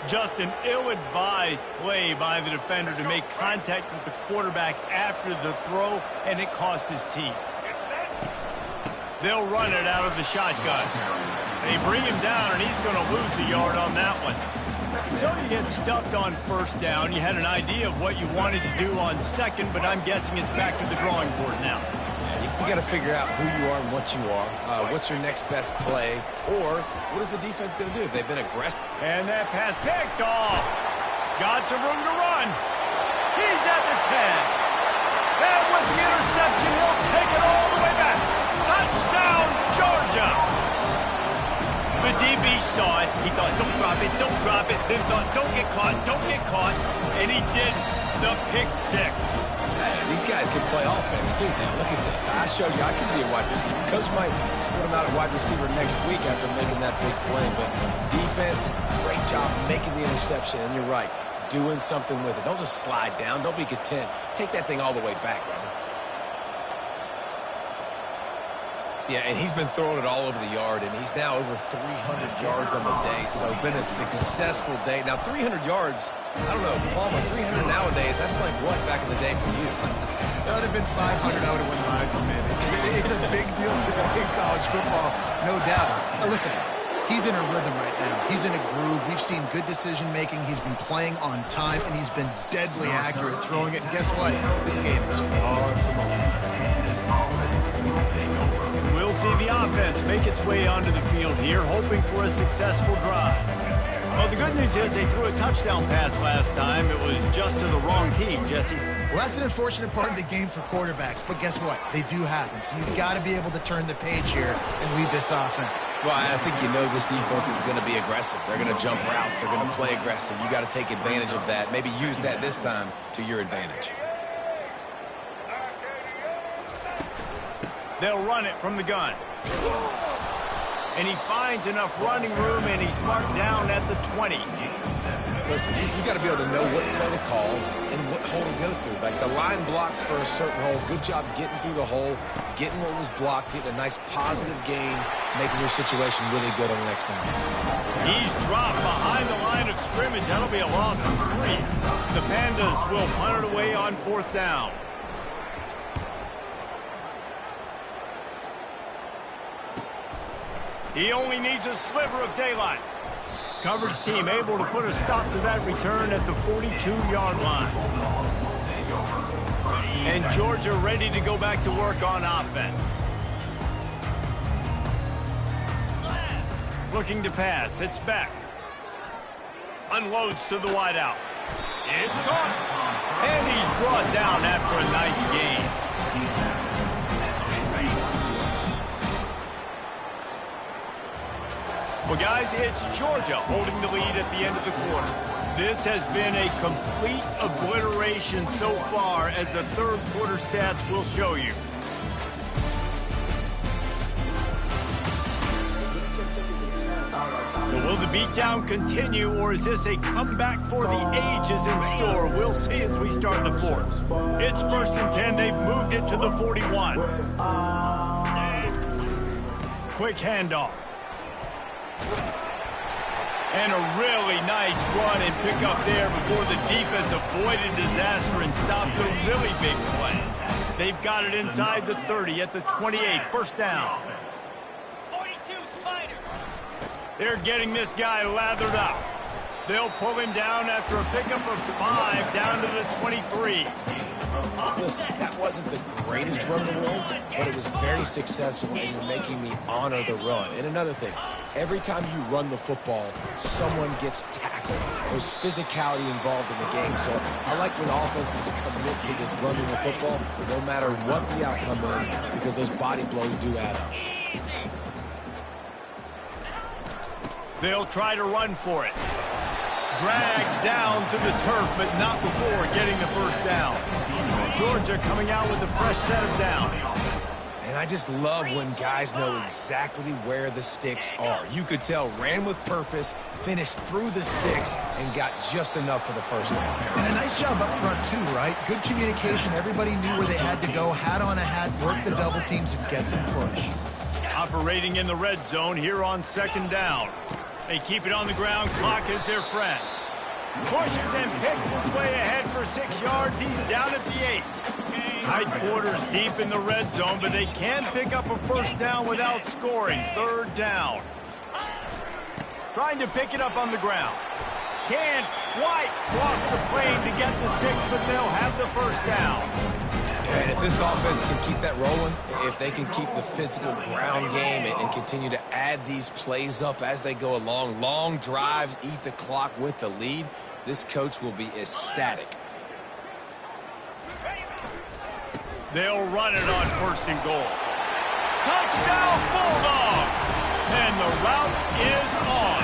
Just an ill-advised play by the defender to make contact with the quarterback after the throw, and it cost his team. They'll run it out of the shotgun. They bring him down, and he's going to lose a yard on that one. So you get stuffed on first down. You had an idea of what you wanted to do on second, but I'm guessing it's back to the drawing board now. You got to figure out who you are and what you are. What's your next best play? Or what is the defense going to do? They've been aggressive. And that pass picked off. Got some room to run. He's at the 10. And with the interception, he'll take it all the way back. Touchdown, Georgia. The DB saw it. He thought, don't drop it, don't drop it. Then thought, don't get caught, don't get caught. And he did the pick six. These guys can play offense, too. Now, look at this. I showed you I can be a wide receiver. Coach might split him out at wide receiver next week after making that big play. But defense, great job making the interception. And you're right, doing something with it. Don't just slide down. Don't be content. Take that thing all the way back, brother. Yeah, and he's been throwing it all over the yard, and he's now over 300 yards on the day. So it's been a successful day. Now, 300 yards, I don't know, Palmer, 300 nowadays, that's like what back in the day for you? That would have been 500. I would have won the Heisman, man. It's a big deal today in college football, no doubt. Now, listen, he's in a rhythm right now. He's in a groove. We've seen good decision-making. He's been playing on time, and he's been deadly accurate throwing it. And guess what? This game is far from over. We'll see the offense make its way onto the field here, hoping for a successful drive. Well, the good news is they threw a touchdown pass last time. It was just to the wrong team, Jesse. Well, that's an unfortunate part of the game for quarterbacks, but guess what? They do happen, so you've got to be able to turn the page here and lead this offense. Well, I think you know this defense is going to be aggressive. They're going to jump routes. They're going to play aggressive. You got to take advantage of that. Maybe use that this time to your advantage. They'll run it from the gun. And he finds enough running room, and he's marked down at the 20. Listen, you got to be able to know what play to call and what hole to go through. Like the line blocks for a certain hole. Good job getting through the hole, getting what was blocked, getting a nice positive gain, making your situation really good on the next down. He's dropped behind the line of scrimmage. That'll be a loss of 3. The Pandas will punt it away on 4th down. He only needs a sliver of daylight. Coverage team able to put a stop to that return at the 42-yard line. And Georgia ready to go back to work on offense. Looking to pass. It's Beck. Unloads to the wideout. It's caught. And he's brought down after a nice gain. Well, guys, it's Georgia holding the lead at the end of the quarter. This has been a complete obliteration so far, as the third quarter stats will show you. So will the beatdown continue, or is this a comeback for the ages in store? We'll see as we start the fourth. It's 1st and 10. They've moved it to the 41. Quick handoff. And a really nice run and pick up there before the defense avoided disaster and stopped a really big play. They've got it inside the 30 at the 28. 1st down. 42 Spider. They're getting this guy lathered up. They'll pull him down after a pickup of 5 down to the 23. Listen, that wasn't the greatest run in the world, but it was very successful, and you're making me honor the run. And another thing, every time you run the football, someone gets tackled. There's physicality involved in the game. So I like when offenses commit to the running the football, no matter what the outcome is, because those body blows do add up. They'll try to run for it. Dragged down to the turf, but not before getting the first down. Georgia coming out with a fresh set of downs. And I just love when guys know exactly where the sticks are. You could tell ran with purpose, finished through the sticks, and got just enough for the first down. And a nice job up front, too, right? Good communication. Everybody knew where they had to go, hat on a hat, work the double teams, and get some push. Operating in the red zone here on second down. They keep it on the ground. Clock is their friend. Pushes and picks his way ahead for 6 yards. He's down at the 8. Tight quarters deep in the red zone, but they can't pick up a first down without scoring. Third down. Trying to pick it up on the ground. Can't quite cross the plane to get the 6, but they'll have the first down. And if this offense can keep that rolling, if they can keep the physical ground game and continue to add these plays up as they go along, long drives, eat the clock with the lead, this coach will be ecstatic. They'll run it on first and goal. Touchdown, Bulldogs! And the route is on.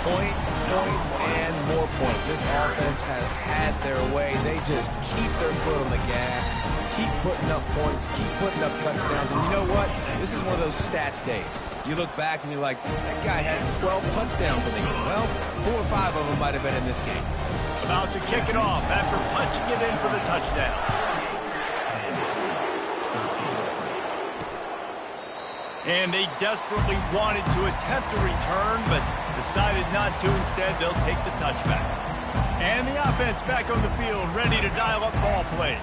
Points, and more points. This offense has had their way. They just keep their foot on the gas, keep putting up points, keep putting up touchdowns. And you know what? This is one of those stats days. You look back and you're like, that guy had 12 touchdowns in the game. Well, 4 or 5 of them might have been in this game. About to kick it off after punching it in for the touchdown. And they desperately wanted to attempt a return, but decided not to. Instead, they'll take the touchback. And the offense back on the field, ready to dial up ball plays.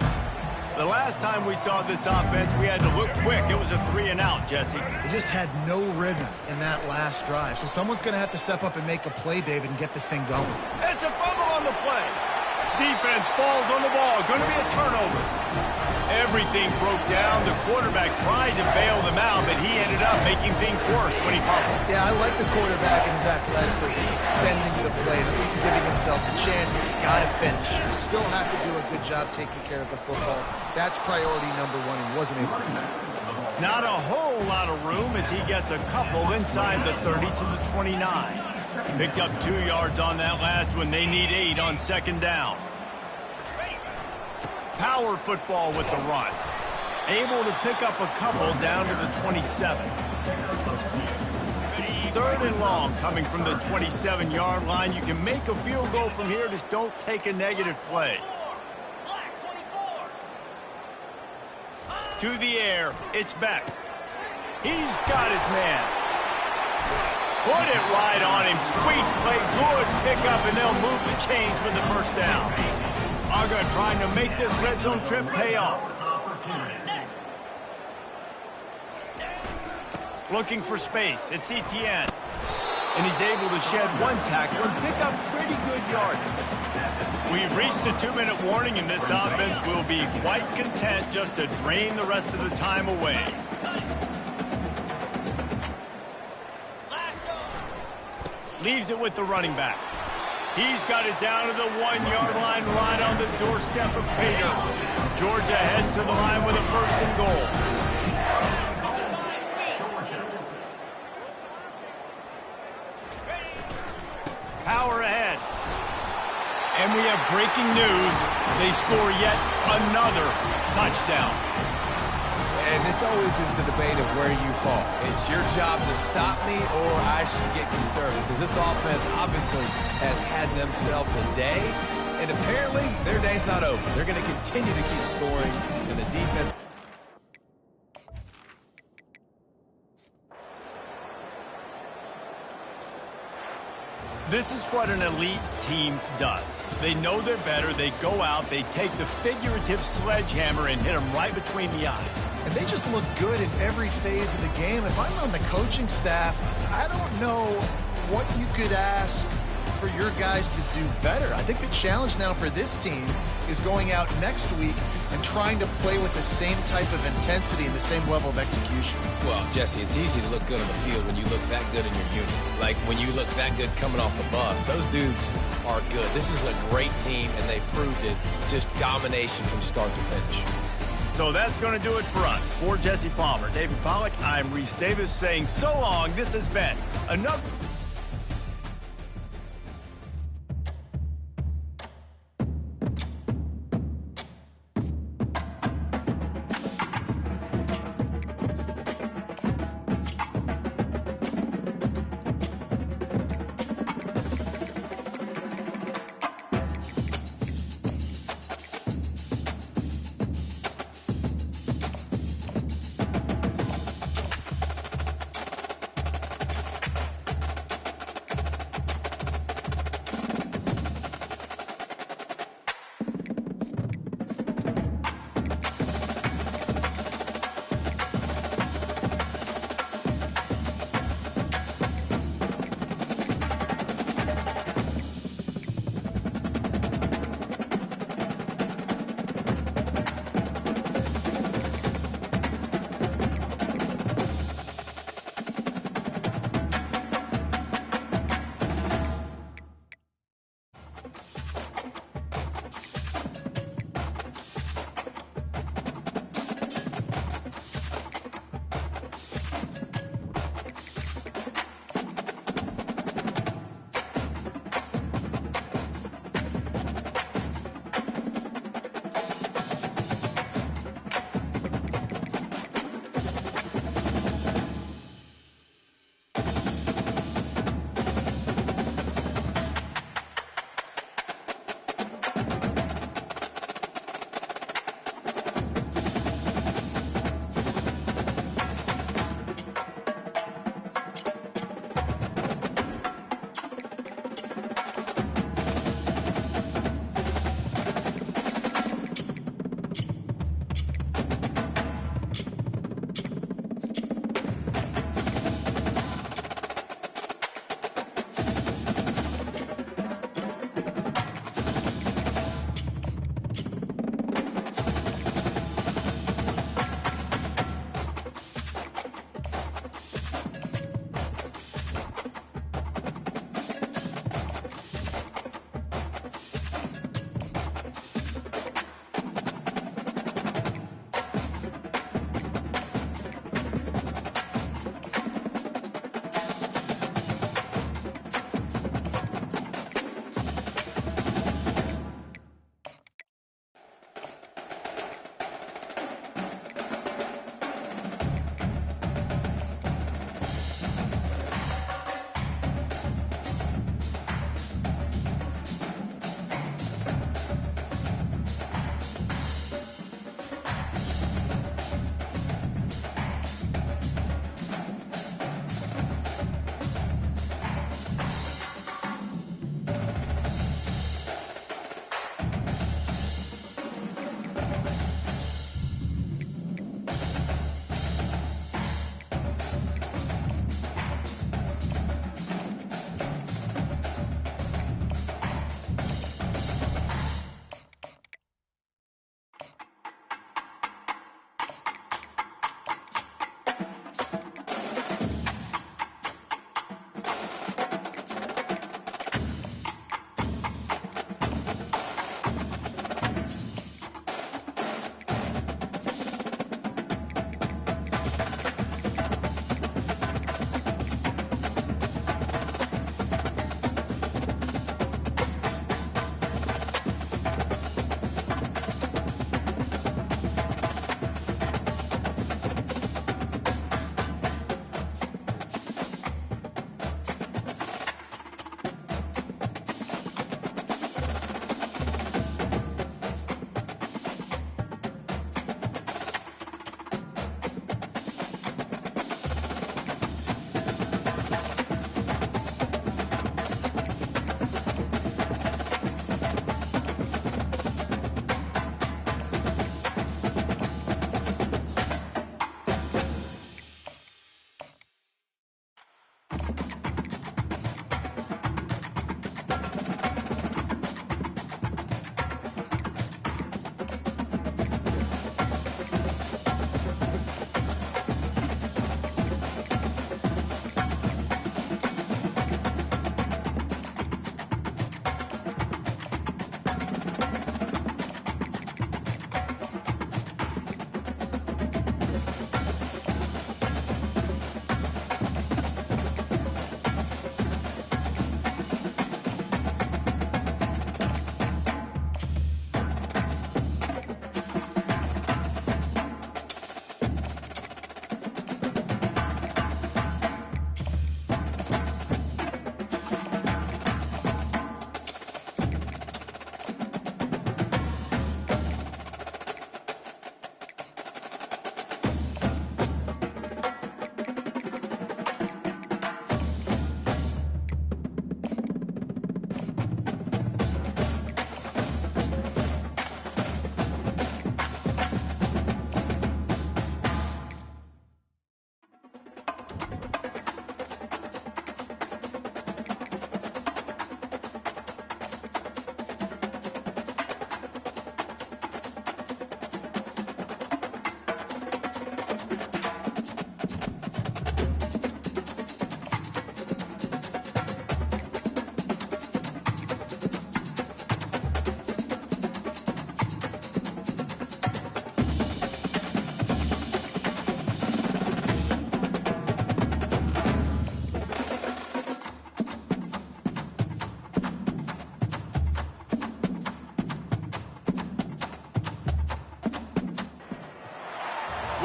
The last time we saw this offense, we had to look quick. It was a 3-and-out, Jesse. They just had no rhythm in that last drive. So someone's going to have to step up and make a play, David, and get this thing going. It's a fumble on the play. Defense falls on the ball. Going to be a turnover. Everything broke down. The quarterback tried to bail them out, but he ended up making things worse when he fumbled. Yeah, I like the quarterback and his athleticism, extending to the play and at least giving himself a chance, but you got to finish. You still have to do a good job taking care of the football. That's priority number 1, and wasn't able to do that. Not a whole lot of room as he gets a couple inside the 30 to the 29. Picked up 2 yards on that last one. They need 8 on second down. Power football with the run. Able to pick up a couple down to the 27. 3rd and long coming from the 27-yard line. You can make a field goal from here. Just don't take a negative play. To the air. It's Beck. He's got his man. Put it right on him. Sweet play. Good pickup, and they'll move the chains with the first down. Aga trying to make this red zone trip pay off. Looking for space. It's Etienne. And he's able to shed 1 tackle and pick up pretty good yardage. We've reached a 2-minute warning, and this offense will be quite content just to drain the rest of the time away. Leaves it with the running back. He's got it down to the 1-yard line, right on the doorstep of Pater. Georgia heads to the line with a first and goal. Power ahead. And we have breaking news. They score yet another touchdown. And this always is the debate of where you fall. It's your job to stop me, or I should get conservative. Because this offense obviously has had themselves a day, and apparently their day's not over. They're going to continue to keep scoring, and the defense... This is what an elite team does. They know they're better. They go out. They take the figurative sledgehammer and hit them right between the eyes. And they just look good in every phase of the game. If I'm on the coaching staff, I don't know what you could ask for your guys to do better. I think the challenge now for this team is going out next week and trying to play with the same type of intensity and the same level of execution. Well, Jesse, it's easy to look good on the field when you look that good in your unit. Like when you look that good coming off the bus. Those dudes are good. This is a great team, and they proved it. Just domination from start to finish. So that's going to do it for us. For Jesse Palmer, David Pollack, I'm Reese Davis saying so long. This has been another...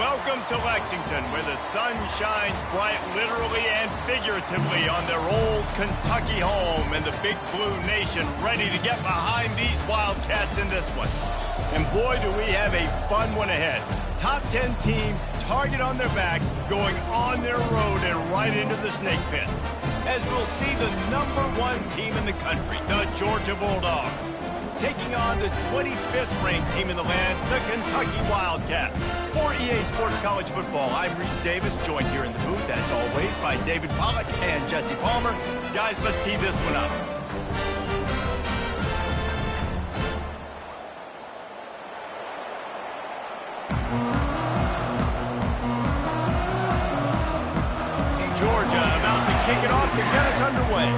Welcome to Lexington, where the sun shines bright literally and figuratively on their old Kentucky home, and the Big Blue Nation ready to get behind these Wildcats in this one. And boy, do we have a fun one ahead. Top 10 team, target on their back, going on their road and right into the snake pit. As we'll see the #1 team in the country, the Georgia Bulldogs, taking on the 25th ranked team in the land, the Kentucky Wildcats. For EA Sports College Football, I'm Reese Davis, joined here in the booth, as always, by David Pollack and Jesse Palmer. Guys, let's tee this one up. Georgia about to kick it off to get us underway.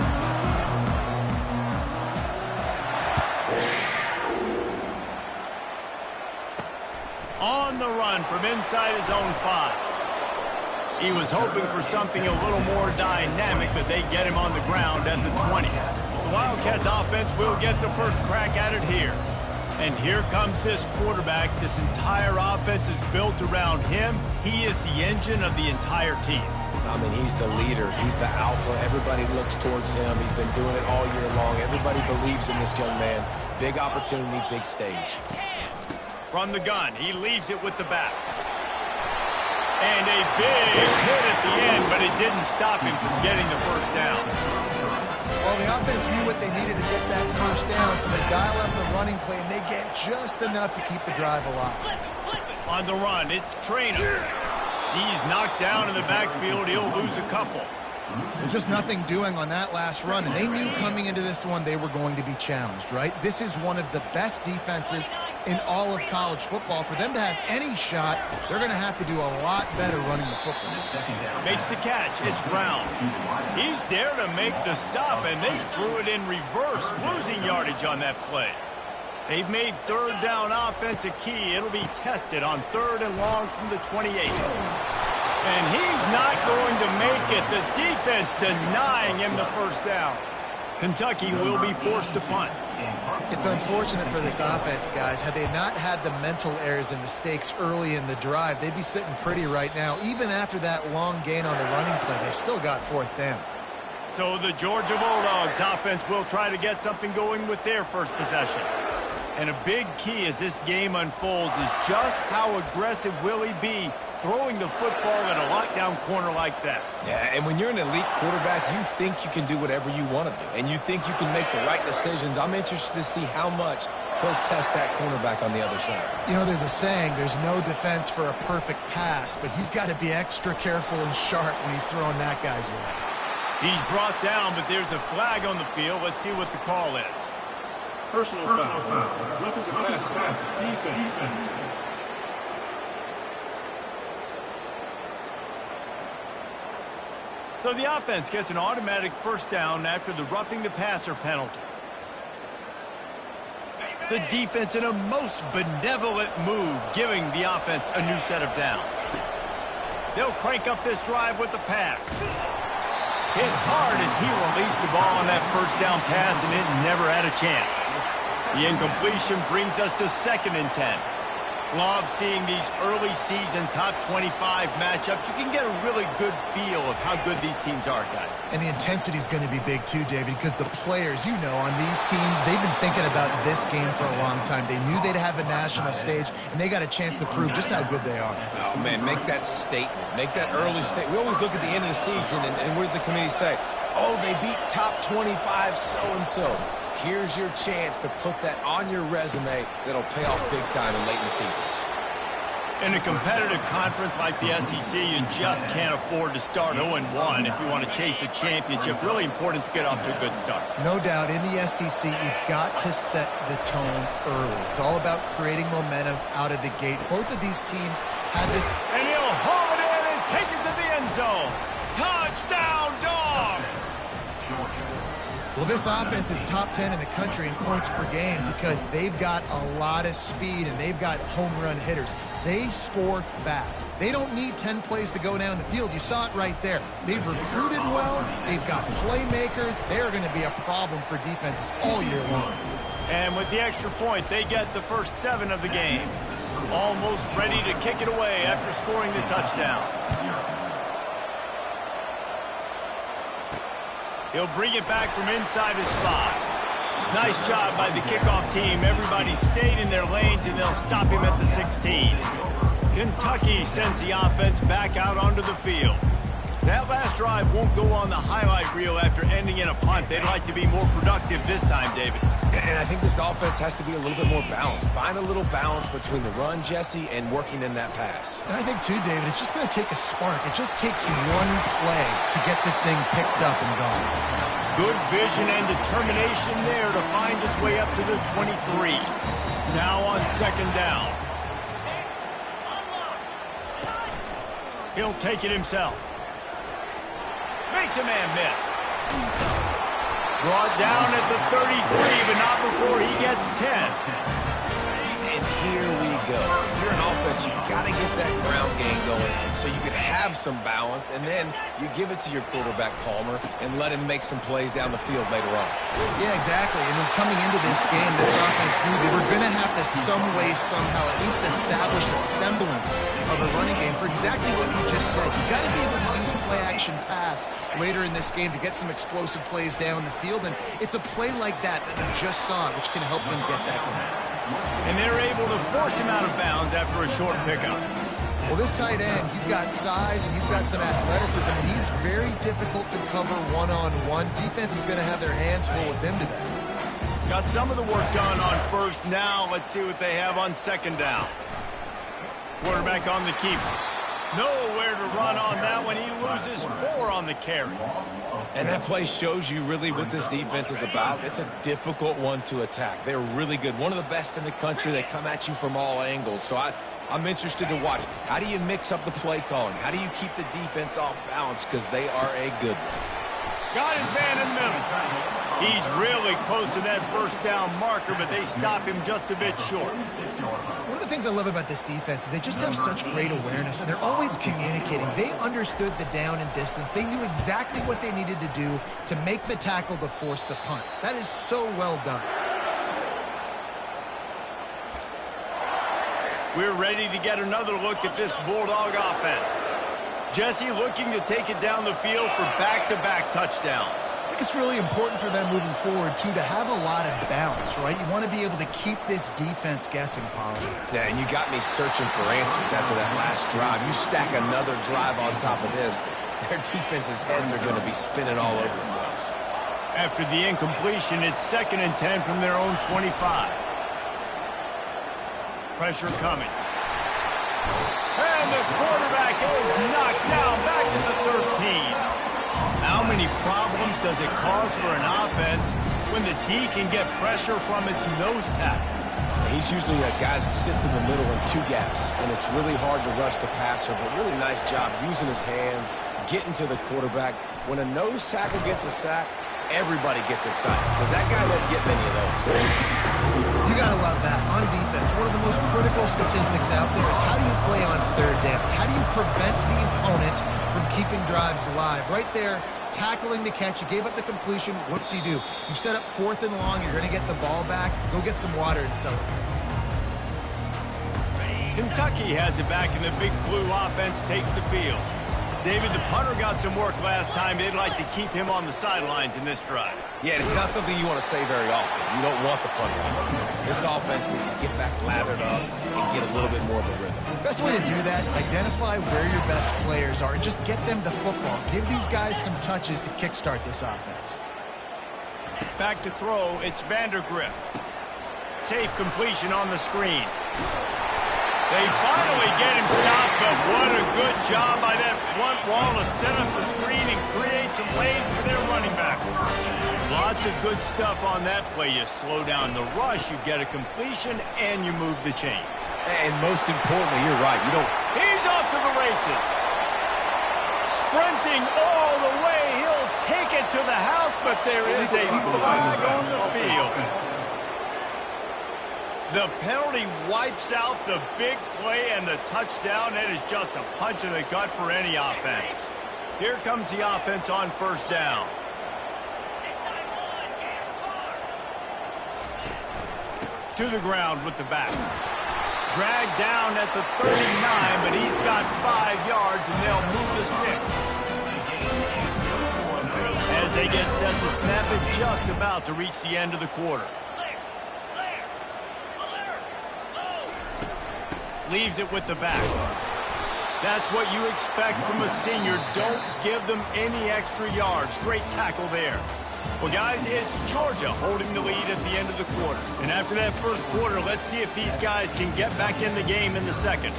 On the run from inside his own 5. He was hoping for something a little more dynamic, but they get him on the ground at the 20. The Wildcats offense will get the first crack at it here. And here comes this quarterback. This entire offense is built around him. He is the engine of the entire team. I mean, he's the leader. He's the alpha. Everybody looks towards him. He's been doing it all year long. Everybody believes in this young man. Big opportunity, big stage. From the gun, he leaves it with the back. And a big hit at the end, but it didn't stop him from getting the first down. Well, the offense knew what they needed to get that first down, so they dial up the running play, and they get just enough to keep the drive alive. On the run, it's Traynor. He's knocked down in the backfield. He'll lose a couple. Well, just nothing doing on that last run, and they knew coming into this one they were going to be challenged, right? This is one of the best defenses in all of college football. For them to have any shot, they're going to have to do a lot better running the football. Makes the catch. It's Brown. He's there to make the stop, and they threw it in reverse, losing yardage on that play. They've made third down offense a key. It'll be tested on 3rd and long from the 28. And he's not going to make it. The defense denying him the first down. Kentucky will be forced to punt. It's unfortunate for this offense, guys. Had they not had the mental errors and mistakes early in the drive, they'd be sitting pretty right now. Even after that long gain on the running play, they've still got 4th down. So the Georgia Bulldogs offense will try to get something going with their first possession. And a big key as this game unfolds is just how aggressive will he be throwing the football at a lockdown corner like that. Yeah, and when you're an elite quarterback, you think you can do whatever you want to do, and you think you can make the right decisions. I'm interested to see how much he'll test that cornerback on the other side. You know, there's a saying, there's no defense for a perfect pass, but he's got to be extra careful and sharp when he's throwing that guy's way. He's brought down, but there's a flag on the field. Let's see what the call is. Personal foul. Roughing the passer. Defense. So the offense gets an automatic first down after the roughing the passer penalty. The defense in a most benevolent move, giving the offense a new set of downs. They'll crank up this drive with the pass. Hit hard as he released the ball on that first down pass, and it never had a chance. The incompletion brings us to 2nd and 10. Love seeing these early season top 25 matchups. You can get a really good feel of how good these teams are, guys. And the intensity is going to be big too, David, because the players, you know, on these teams, they've been thinking about this game for a long time. They knew they'd have a national stage, and they got a chance to prove just how good they are. Oh, man, make that statement. Make that early statement. We always look at the end of the season, and what does the committee say? Oh, they beat top 25 so-and-so. Here's your chance to put that on your resume that'll pay off big time and late in the season. In a competitive conference like the SEC, you just can't afford to start 0-1 if you want to chase a championship. Really important to get off to a good start. No doubt, in the SEC, you've got to set the tone early. It's all about creating momentum out of the gate. Both of these teams had this. And he'll haul it in and take it to the end zone. Touchdown, Dogs! Well, this offense is top 10 in the country in points per game because they've got a lot of speed and they've got home run hitters. They score fast. They don't need 10 plays to go down the field. You saw it right there. They've recruited well. They've got playmakers. They're going to be a problem for defenses all year long. And with the extra point, they get the first 7 of the game. Almost ready to kick it away after scoring the touchdown. He'll bring it back from inside his 5. Nice job by the kickoff team. Everybody stayed in their lanes, and they'll stop him at the 16. Kentucky sends the offense back out onto the field. That last drive won't go on the highlight reel after ending in a punt. They'd like to be more productive this time, David. And I think this offense has to be a little bit more balanced. Find a little balance between the run, Jesse, and working in that pass. And I think, too, David, it's just going to take a spark. It just takes one play to get this thing picked up and going. Good vision and determination there to find his way up to the 23. Now on second down. He'll take it himself. Makes a man miss. Brought down at the 33, but not before he gets 10. And here we go. If you're an offense, you got to get that ground game going so you can have some balance, and then you give it to your quarterback, Palmer, and let him make some plays down the field later on. Yeah, exactly. And then coming into this game, this offense knew they were going to have to some way, somehow, at least establish a semblance of a running game for exactly what you just said. You got to be able to use play-action pass later in this game to get some explosive plays down the field, and it's a play like that we just saw, which can help them get that going. And they're able to force him out of bounds after a short pickup. Well, this tight end, he's got size and he's got some athleticism, and he's very difficult to cover one-on-one. Defense is going to have their hands full with him today. Got some of the work done on first. Now let's see what they have on second down. Quarterback on the keeper. Nowhere to run on that one. He loses 4 on the carry. And that play shows you really what this defense is about. It's a difficult one to attack. They're really good. One of the best in the country. They come at you from all angles. So I'm interested to watch. How do you mix up the play calling? How do you keep the defense off balance? Because they are a good one. Got his man in the middle. He's really close to that first down marker, but they stop him just a bit short. One of the things I love about this defense is they just have such great awareness, and they're always communicating. They understood the down and distance. They knew exactly what they needed to do to make the tackle to force the punt. That is so well done. We're ready to get another look at this Bulldog offense. Jesse looking to take it down the field for back-to-back touchdowns. I think it's really important for them moving forward, too, to have a lot of balance, right? You want to be able to keep this defense guessing, Pollard. Yeah, and you got me searching for answers after that last drive. You stack another drive on top of this, their defense's heads are going to be spinning all over the place. After the incompletion, it's 2nd and 10 from their own 25. Pressure coming. And the quarterback is knocked down back to the 13. How many problems does it cause for an offense when the D can get pressure from its nose tackle? He's usually a guy that sits in the middle in 2 gaps, and it's really hard to rush the passer, but really nice job using his hands, getting to the quarterback. When a nose tackle gets a sack, everybody gets excited because that guy doesn't get many of those. You got to love that. On defense, one of the most critical statistics out there is how do you play on 3rd down? How do you prevent the opponent from keeping drives alive? Right there, tackling the catch. You gave up the completion. What do? You set up 4th and long. You're going to get the ball back. Go get some water and celebrate. Kentucky has it back, and the Big Blue offense takes the field. David, the punter got some work last time. They'd like to keep him on the sidelines in this drive. Yeah, it's not something you want to say very often. You don't want the punter. This offense needs to get back lathered up and get a little bit more of a rhythm. Best way to do that, identify where your best players are and just get them the football. Give these guys some touches to kickstart this offense. Back to throw, it's Vandergrift. Safe completion on the screen. They finally get him stopped, but what a good job by that front wall to set up the screen and create some lanes for their running back. Lots of good stuff on that play. You slow down the rush, you get a completion, and you move the chains. And most importantly, you're right. He's off to the races. Sprinting all the way. He'll take it to the house, but there is a flag on the field. The penalty wipes out the big play and the touchdown. It is just a punch in the gut for any offense. Here comes the offense on first down. To the ground with the back. Dragged down at the 39, but he's got 5 yards, and they'll move to 6. As they get set to snap it, just about to reach the end of the quarter. Leaves it with the back. That's what you expect from a senior. Don't give them any extra yards. Great tackle there. Well, guys, it's Georgia holding the lead at the end of the quarter. And after that first quarter, let's see if these guys can get back in the game in the second.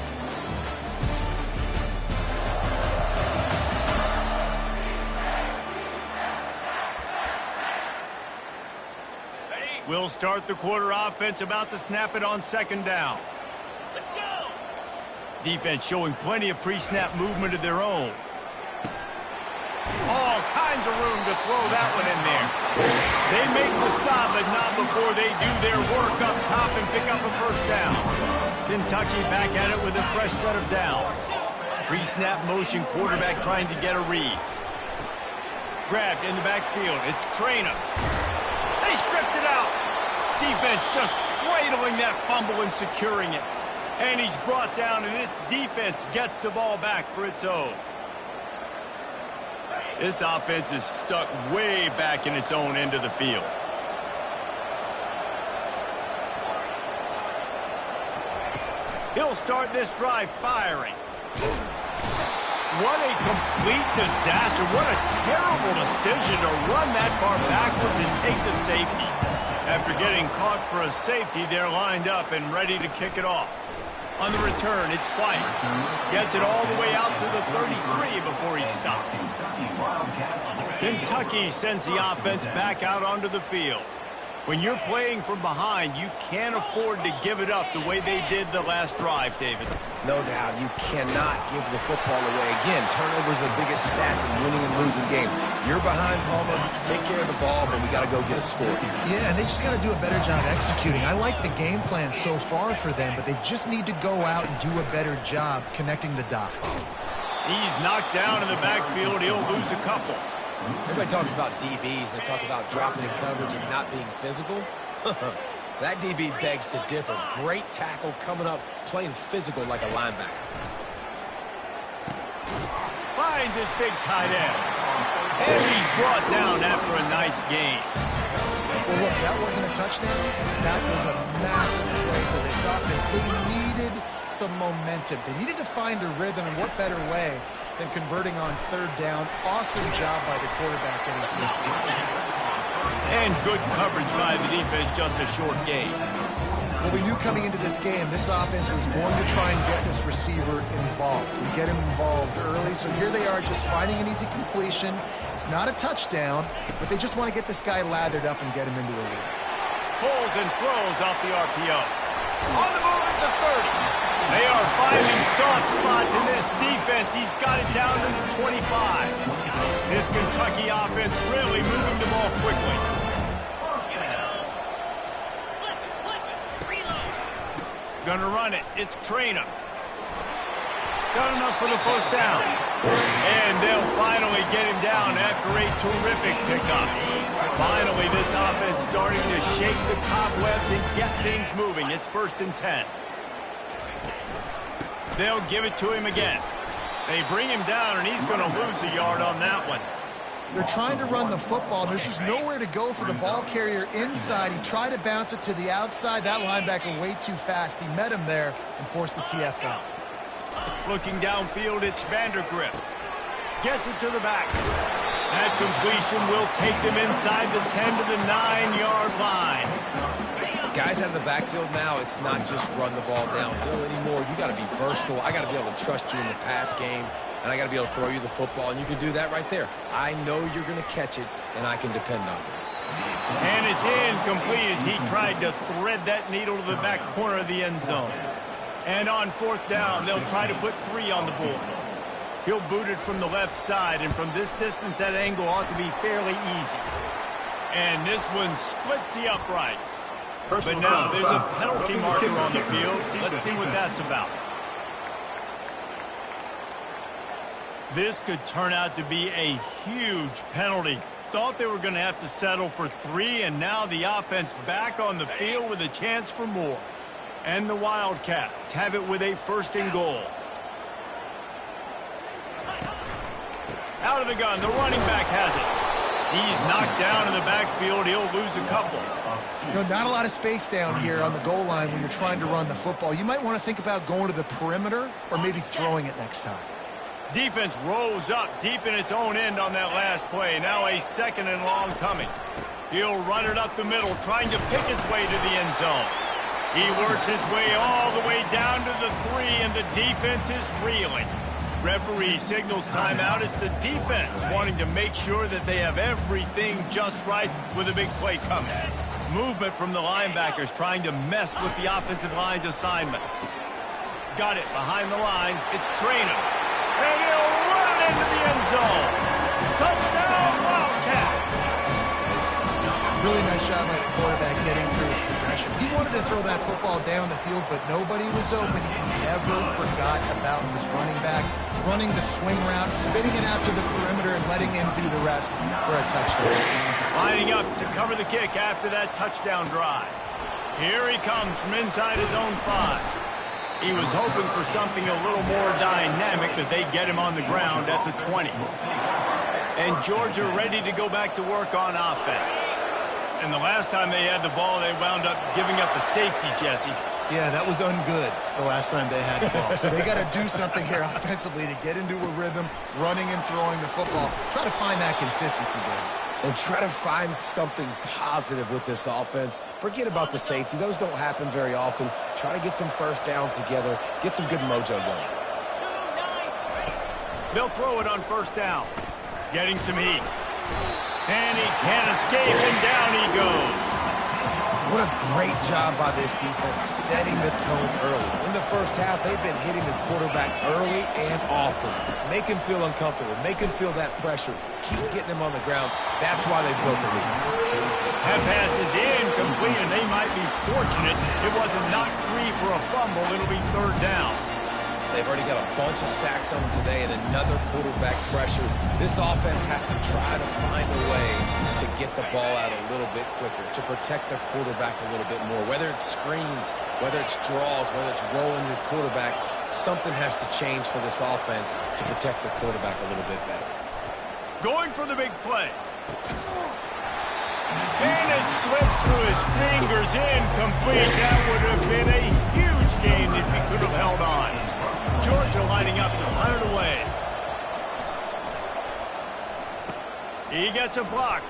We'll start the quarter offense, about to snap it on second down. Let's go. Defense showing plenty of pre-snap movement of their own. All kinds of room to throw that one in there. They make the stop, but not before they do their work up top and pick up a first down. Kentucky back at it with a fresh set of downs. Pre-snap motion, quarterback trying to get a read. Grabbed in the backfield. It's Trainer. They stripped it out. Defense just cradling that fumble and securing it. And he's brought down, and this defense gets the ball back for its own. This offense is stuck way back in its own end of the field. He'll start this drive firing. What a complete disaster. What a terrible decision to run that far backwards and take the safety. After getting caught for a safety, they're lined up and ready to kick it off. On the return, it's White. Gets it all the way out to the 33 before he stopped. Kentucky sends the offense back out onto the field. When you're playing from behind, you can't afford to give it up the way they did the last drive, David. No doubt, you cannot give the football away. Again, turnovers are the biggest stats in winning and losing games. You're behind, Palmer, take care of the ball, but we got to go get a score. Yeah, and they just got to do a better job executing. I like the game plan so far for them, but they just need to go out and do a better job connecting the dots. He's knocked down in the backfield. He'll lose a couple. Everybody talks about DBs. They talk about dropping in coverage and not being physical. That DB begs to differ. Great tackle coming up, playing physical like a linebacker. Finds his big tight end. And he's brought down after a nice gain. Well, look, that wasn't a touchdown. That was a massive play for this offense. They needed some momentum. They needed to find a rhythm, and what better way than converting on third down. Awesome job by the quarterback getting first position. And good coverage by the defense, just a short gain. Well, we knew coming into this game, this offense was going to try and get this receiver involved and get him involved early. So here they are just finding an easy completion. It's not a touchdown, but they just want to get this guy lathered up and get him into a lead. Pulls and throws off the RPO. On the move at the 30. They are finding soft spots in this defense. He's got it down to the 25. This Kentucky offense really moving the ball quickly. Gonna run it. It's Trainer. Got enough for the first down. And they'll finally get him down after a terrific pickup. Finally, this offense starting to shake the cobwebs and get things moving. It's 1st and 10. They'll give it to him again. They bring him down, and he's going to lose a yard on that one. They're trying to run the football, and there's just nowhere to go for the ball carrier inside. He tried to bounce it to the outside. That linebacker way too fast. He met him there and forced the TFL. Looking downfield, it's Vandergrift. Gets it to the back. That completion will take them inside the 10 to the 9-yard line. Guys out of the backfield now, it's not just run the ball downhill anymore. You got to be versatile. I got to be able to trust you in the pass game, and I got to be able to throw you the football, and you can do that right there. I know you're going to catch it, and I can depend on it. And it's incomplete as he tried to thread that needle to the back corner of the end zone. And on 4th down, they'll try to put 3 on the board. He'll boot it from the left side, and from this distance, that angle ought to be fairly easy. And this one splits the uprights. But now there's a penalty marker on the field. Let's see what that's about. This could turn out to be a huge penalty. Thought they were going to have to settle for 3, and now the offense back on the field with a chance for more. And the Wildcats have it with a 1st and goal. Out of the gun, the running back has it. He's knocked down in the backfield. He'll lose a couple. You know, not a lot of space down here on the goal line when you're trying to run the football. You might want to think about going to the perimeter or maybe throwing it next time. Defense rose up deep in its own end on that last play. Now a 2nd and long coming. He'll run it up the middle, trying to pick his way to the end zone. He works his way all the way down to the 3, and the defense is reeling. Referee signals timeout. It's the defense wanting to make sure that they have everything just right with a big play coming. Movement from the linebackers trying to mess with the offensive line's assignments. Got it behind the line. It's Traynham. And he'll run it into the end zone. Touchdown, Wildcats! Really nice job by the quarterback getting through his progression. He wanted to throw that football down the field, but nobody was open. He never forgot about his running back, running the swing route, spinning it out to the perimeter, and letting him do the rest for a touchdown. Lining up to cover the kick after that touchdown drive. Here he comes from inside his own 5. He was hoping for something a little more dynamic, that they get him on the ground at the 20. And Georgia ready to go back to work on offense. And the last time they had the ball, they wound up giving up a safety, Jesse. Yeah, that was ungood the last time they had the ball. So they got to do something here offensively to get into a rhythm, running and throwing the football. Try to find that consistency, David. And try to find something positive with this offense. Forget about the safety. Those don't happen very often. Try to get some first downs together. Get some good mojo going. They'll throw it on 1st down. Getting some heat. And he can't escape, and down he goes. What a great job by this defense setting the tone early. In the first half, they've been hitting the quarterback early and often. Make him feel uncomfortable. Make him feel that pressure. Keep getting him on the ground. That's why they built the lead. That pass is incomplete, and they might be fortunate it wasn't knocked free for a fumble. It'll be 3rd down. They've already got a bunch of sacks on them today and another quarterback pressure. This offense has to try to find a way to get the ball out a little bit quicker, to protect their quarterback a little bit more. Whether it's screens, whether it's draws, whether it's rolling your quarterback, something has to change for this offense to protect the quarterback a little bit better. Going for the big play. And it slips through his fingers, incomplete. That would have been a huge gain if he could have held on. Georgia lining up to punt it away. He gets a block.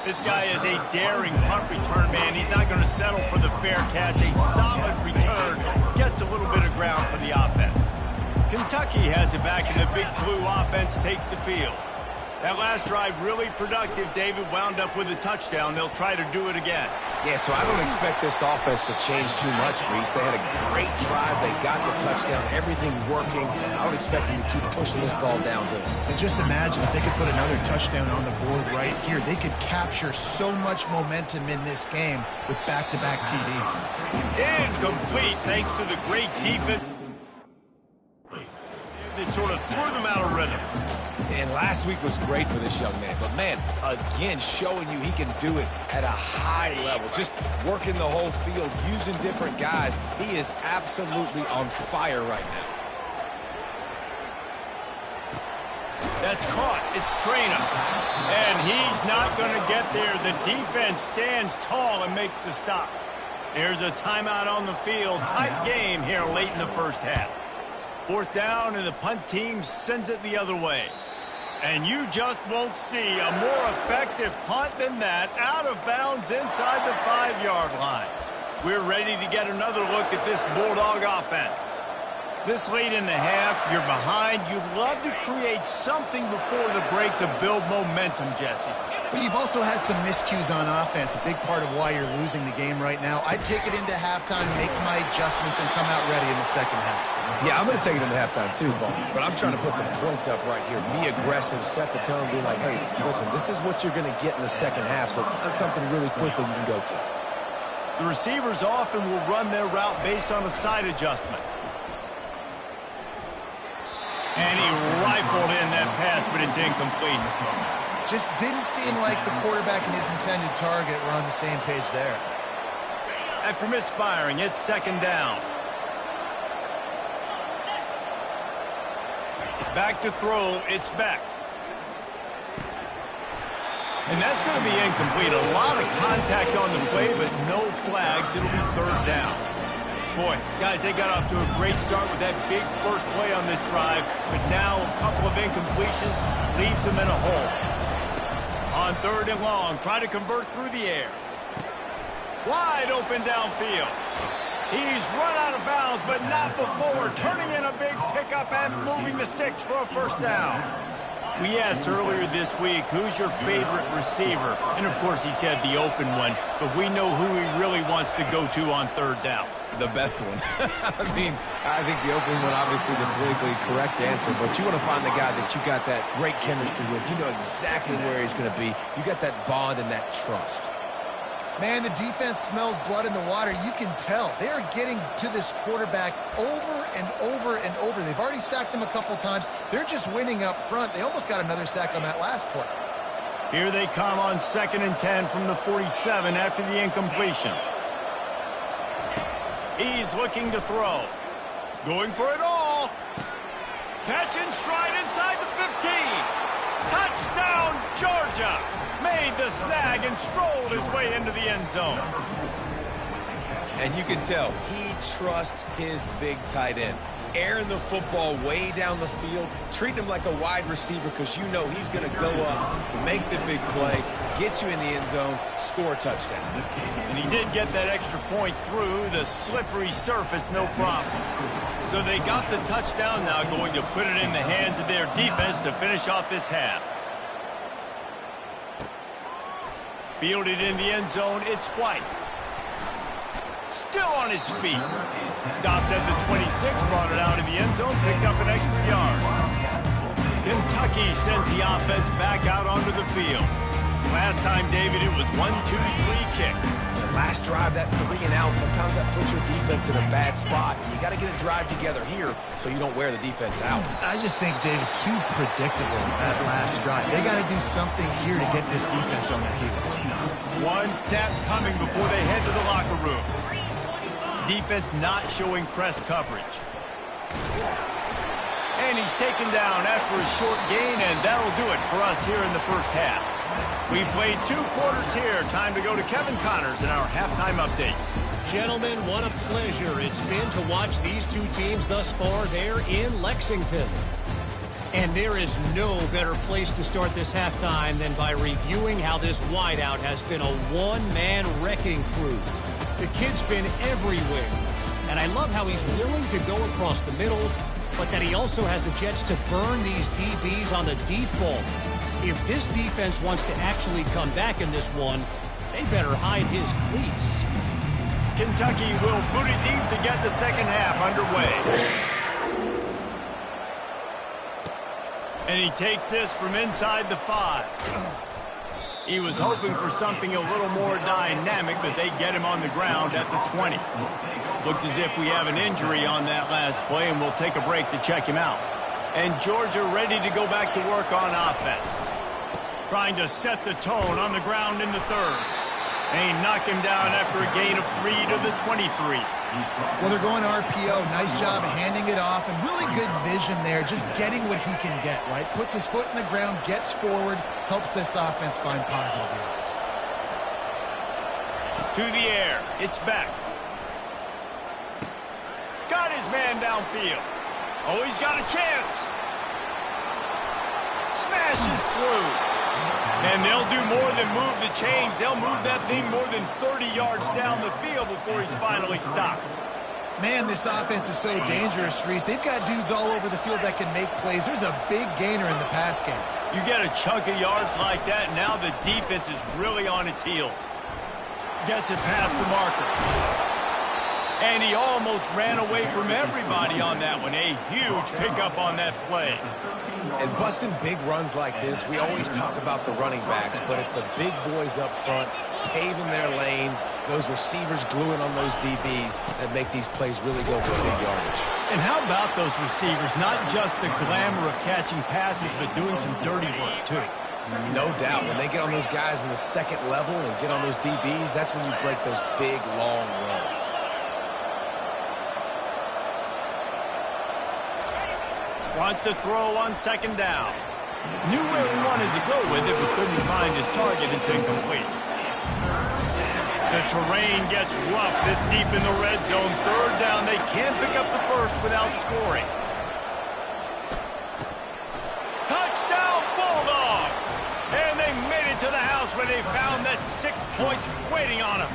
This guy is a daring punt return man. He's not going to settle for the fair catch. A solid return. Gets a little bit of ground for the offense. Kentucky has it back, and the big blue offense takes the field. That last drive really productive. David wound up with a touchdown. They'll try to do it again. Yeah, so I don't expect this offense to change too much, Reese. They had a great drive. They got the touchdown. Everything working. I would expect them to keep pushing this ball downhill. And just imagine if they could put another touchdown on the board right here. They could capture so much momentum in this game with back-to-back TDs. Incomplete thanks to the great defense. It sort of threw them out of rhythm. And last week was great for this young man. But, man, again, showing you he can do it at a high level. Just working the whole field, using different guys. He is absolutely on fire right now. That's caught. It's Traynham. And he's not going to get there. The defense stands tall and makes the stop. There's a timeout on the field. Tight game here late in the first half. 4th down, and the punt team sends it the other way. And you just won't see a more effective punt than that, out of bounds inside the 5-yard line. We're ready to get another look at this Bulldog offense. This late in the half, you're behind. You'd love to create something before the break to build momentum, Jesse. But you've also had some miscues on offense, a big part of why you're losing the game right now. I'd take it into halftime, make my adjustments, and come out ready in the second half. Yeah, I'm going to take it into halftime too, Vaughn. But I'm trying to put some points up right here. Be aggressive, set the tone, be like, hey, listen, this is what you're going to get in the second half, so find something really quickly you can go to. The receivers often will run their route based on a side adjustment. And he rifled in that pass, but it's incomplete. Just didn't seem like the quarterback and his intended target were on the same page there. After misfiring, it's second down. Back to throw, it's Beck. And that's going to be incomplete. A lot of contact on the play, but no flags. It'll be third down. Boy, guys, they got off to a great start with that big first play on this drive, but now a couple of incompletions leaves them in a hole. On third and long, try to convert through the air. Wide open downfield. He's run out of bounds, but not before turning in a big pickup and moving the sticks for a first down. We asked earlier this week, who's your favorite receiver? And, of course, he said the open one, but we know who he really wants to go to on third down. The best one. I think the open one, obviously the politically correct answer, but you want to find the guy that you got that great chemistry with. You know exactly where he's going to be. You got that bond and that trust. Man, the defense smells blood in the water. You can tell. They are getting to this quarterback over and over and over. They've already sacked him a couple times. They're just winning up front. They almost got another sack on that last play. Here they come on 2nd and 10 from the 47 after the incompletion. He's looking to throw. Going for it all. Catch and stride inside the 15. Touchdown, Georgia. Made the snag and strolled his way into the end zone. And you can tell he trusts his big tight end. Airing the football way down the field, treating him like a wide receiver because you know he's going to go up, make the big play, get you in the end zone, score a touchdown. And he did get that extra point through the slippery surface, no problem. So they got the touchdown, now going to put it in the hands of their defense to finish off this half. Fielded in the end zone, it's White. Still on his feet. Stopped at the 26, brought it out of the end zone, picked up an extra yard. Kentucky sends the offense back out onto the field. Last time, David, it was 1-2-3 kick. The last drive, that 3 and out, sometimes that puts your defense in a bad spot. And you got to get a drive together here so you don't wear the defense out. I just think, David, too predictable that last drive. They got to do something here to get this defense on their heels. One snap coming before they head to the locker room. Defense not showing press coverage. And he's taken down after a short gain, and that'll do it for us here in the first half. We've played 2 quarters here. Time to go to Kevin Connors in our halftime update. Gentlemen, what a pleasure it's been to watch these 2 teams thus far there in Lexington. And there is no better place to start this halftime than by reviewing how this wideout has been a one-man wrecking crew. The kid's been everywhere, and I love how he's willing to go across the middle, but that he also has the jets to burn these DBs on the deep ball. If this defense wants to actually come back in this one, they better hide his cleats. Kentucky will boot it deep to get the second half underway. And he takes this from inside the 5. He was hoping for something a little more dynamic, but they get him on the ground at the 20. Looks as if we have an injury on that last play, and we'll take a break to check him out. And Georgia ready to go back to work on offense. Trying to set the tone on the ground in the 3rd. And he knocked him down after a gain of 3 to the 23. Well, they're going RPO. Nice job of handing it off, and really good vision there, just getting what he can get, right? Puts his foot in the ground, gets forward, helps this offense find positive yards. To the air, it's back. Got his man downfield. Oh, he's got a chance. Smashes through. And they'll do more than move the chains. They'll move that thing more than 30 yards down the field before he's finally stopped. Man, this offense is so dangerous, Reese. They've got dudes all over the field that can make plays. There's a big gainer in the pass game. You get a chunk of yards like that, now the defense is really on its heels. Gets it past the marker. And he almost ran away from everybody on that one. A huge pickup on that play. And busting big runs like this, we always talk about the running backs, but it's the big boys up front, paving their lanes, those receivers gluing on those DBs that make these plays really go for big yardage. And how about those receivers? Not just the glamour of catching passes, but doing some dirty work, too. No doubt. When they get on those guys in the 2nd level and get on those DBs, that's when you break those big, long runs. Wants to throw on second down. Knew where he wanted to go with it, but couldn't find his target. It's incomplete. The terrain gets rough this deep in the red zone. Third down. They can't pick up the first without scoring. Touchdown, Bulldogs! And they made it to the house where they found that 6 points waiting on them.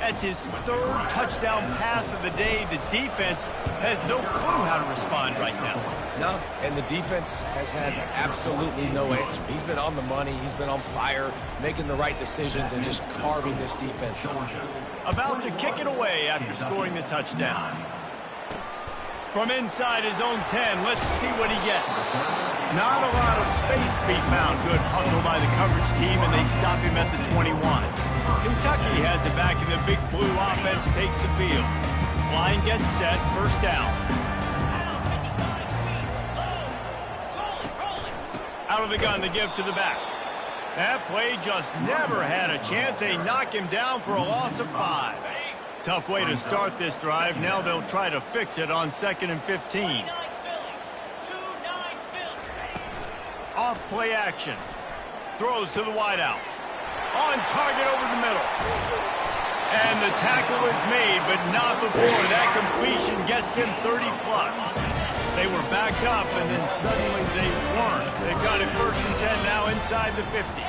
That's his third touchdown pass of the day. The defense has no clue how to respond right now. No, and the defense has had absolutely no answer. He's been on the money. He's been on fire, making the right decisions and just carving this defense up. About to kick it away after scoring the touchdown. From inside his own 10, let's see what he gets. Not a lot of space to be found. Good hustle by the coverage team, and they stop him at the 21. Kentucky has it back, and the big blue offense takes the field. Line gets set, first down. Out of the gun to give to the back. That play just never had a chance. They knock him down for a loss of 5. Tough way to start this drive. Now they'll try to fix it on 2nd and 15. Off play action. Throws to the wideout. On target over the middle. And the tackle is made, but not before that completion gets them 30-plus. They were back up, and then suddenly they weren't. They've got it 1st and 10 now inside the 50.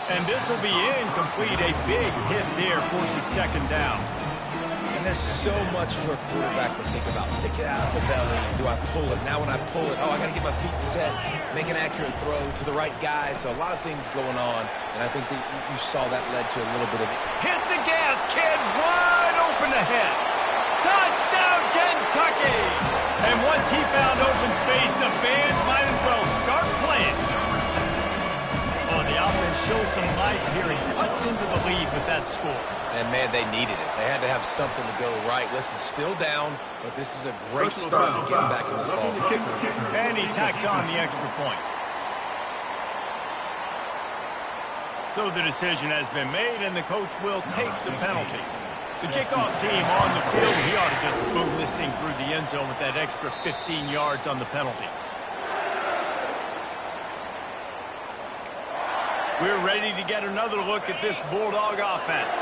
And this will be incomplete. A big hit there forces second down. And there's so much for a quarterback to think about. Stick it out of the belly. Do I pull it? Now when I pull it, I got to get my feet set, make an accurate throw to the right guy. So a lot of things going on, and I think that you saw that led to a little bit of it. Hit the gas, kid. Wide open ahead. Touchdown, Kentucky. And once he found open space, the fans might as well start playing. The offense shows some life here. He cuts into the lead with that score. And, man, they needed it. They had to have something to go right. Listen, still down, but this is a great start to getting back in this ball. And he tacks on the extra point. So the decision has been made, and the coach will take the penalty. The kickoff team on the field, he ought to just boom this thing through the end zone with that extra 15 yards on the penalty. We're ready to get another look at this Bulldog offense.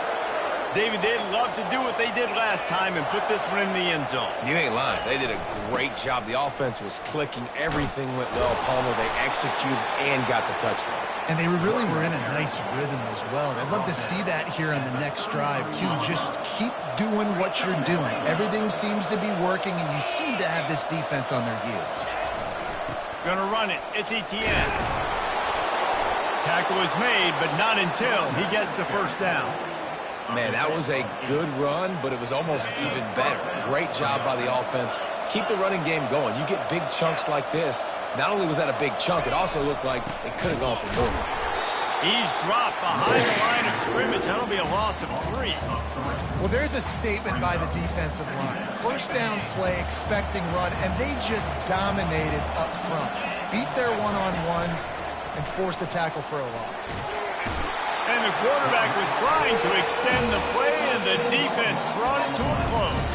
David, they'd love to do what they did last time and put this one in the end zone. You ain't lying. They did a great job. The offense was clicking. Everything went well. Palmer, they executed and got the touchdown. And they really were in a nice rhythm as well. I'd love to see that here on the next drive, too. Just keep doing what you're doing. Everything seems to be working, and you seem to have this defense on their heels. Gonna run it. It's Etienne. Tackle is made, but not until he gets the first down. Man, that was a good run, but it was almost even better. Great job by the offense. Keep the running game going. You get big chunks like this. Not only was that a big chunk, it also looked like it could have gone for more. He's dropped behind the line of scrimmage. That'll be a loss of 3. Well, there's a statement by the defensive line. First down play, expecting run, and they just dominated up front. Beat their one-on-ones and forced a tackle for a loss. And the quarterback was trying to extend the play, and the defense brought it to a close.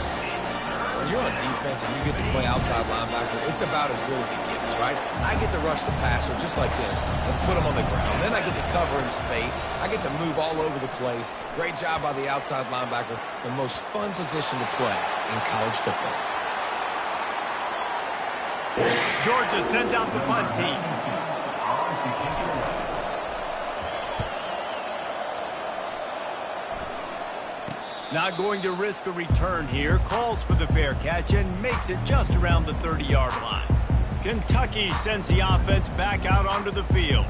When you're on defense and you get to play outside linebacker, it's about as good as it gets, right? I get to rush the passer just like this and put him on the ground. Then I get to cover in space. I get to move all over the place. Great job by the outside linebacker. The most fun position to play in college football. Georgia sends out the punt team. Not going to risk a return here. Calls for the fair catch and makes it just around the 30-yard line. Kentucky sends the offense back out onto the field.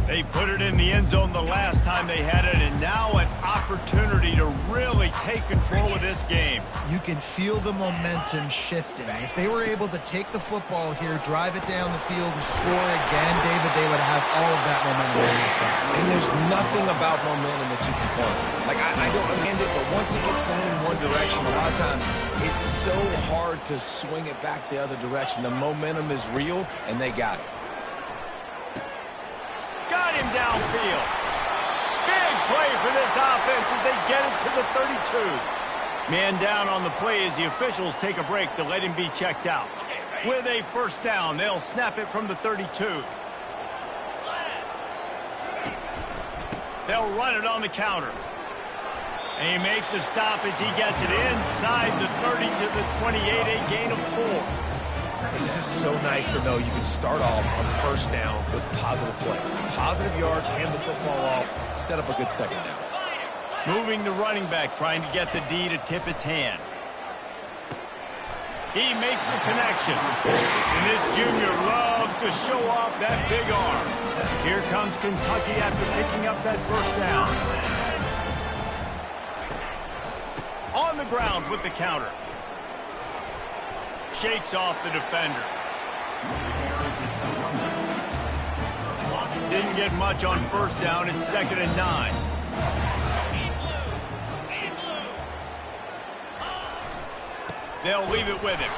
They put it in the end zone the last time they had it, and now an opportunity to really take control of this game. You can feel the momentum shifting. If they were able to take the football here, drive it down the field, and score again, David, they would have all of that momentum on their side. And there's nothing about momentum that you can quantify. Like, I don't understand it, but once it gets going in one direction, a lot of times it's so hard to swing it back the other direction. The momentum is real, and they got it. Got him downfield. Big play for this offense as they get it to the 32. Man down on the play as the officials take a break to let him be checked out. With a first down, they'll snap it from the 32. They'll run it on the counter. They make the stop as he gets it inside the 30 to the 28, a gain of 4. It's just so nice to know you can start off on first down with positive plays. Positive yards, hand the football off, set up a good second down. Moving the running back, trying to get the D to tip its hand. He makes the connection. And this junior loves to show off that big arm. Here comes Kentucky after picking up that first down. On the ground with the counter. Shakes off the defender. Didn't get much on first down. It's 2nd and 9. They'll leave it with him.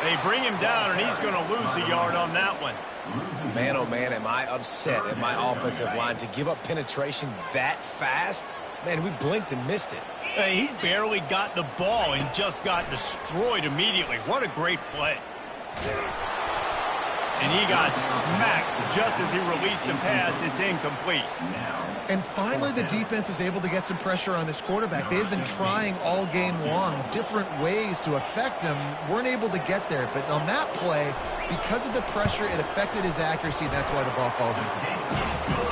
They bring him down, and he's going to lose a yard on that one. Man, oh man, am I upset at my offensive line to give up penetration that fast? Man, we blinked and missed it. He barely got the ball and just got destroyed immediately. What a great play. And he got smacked just as he released the pass. It's incomplete. And finally, the defense is able to get some pressure on this quarterback. They've been trying all game long different ways to affect him. Weren't able to get there. But on that play, because of the pressure, it affected his accuracy. That's why the ball falls incomplete.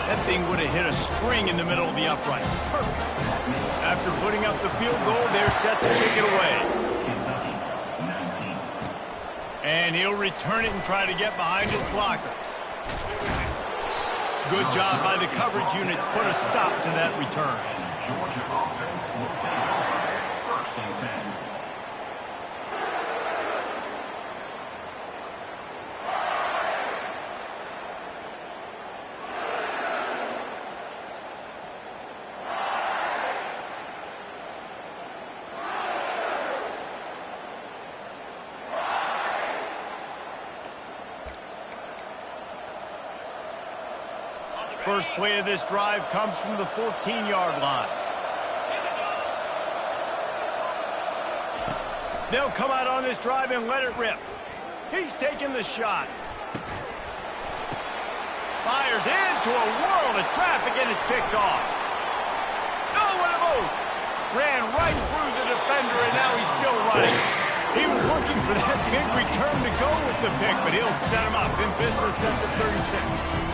That thing would have hit a string in the middle of the uprights. Perfect. After putting up the field goal, they're set to kick it away. And he'll return it and try to get behind his blockers. Good job by the coverage unit to put a stop to that return. Georgia offense will take 1st and 10. First play of this drive comes from the 14-yard line. They'll come out on this drive and let it rip. He's taking the shot. Fires into a world of traffic, and it's picked off. Oh, what a move! Ran right through the defender, and now he's still running. He was looking for that big return to go with the pick, but he'll set him up in business at the 36.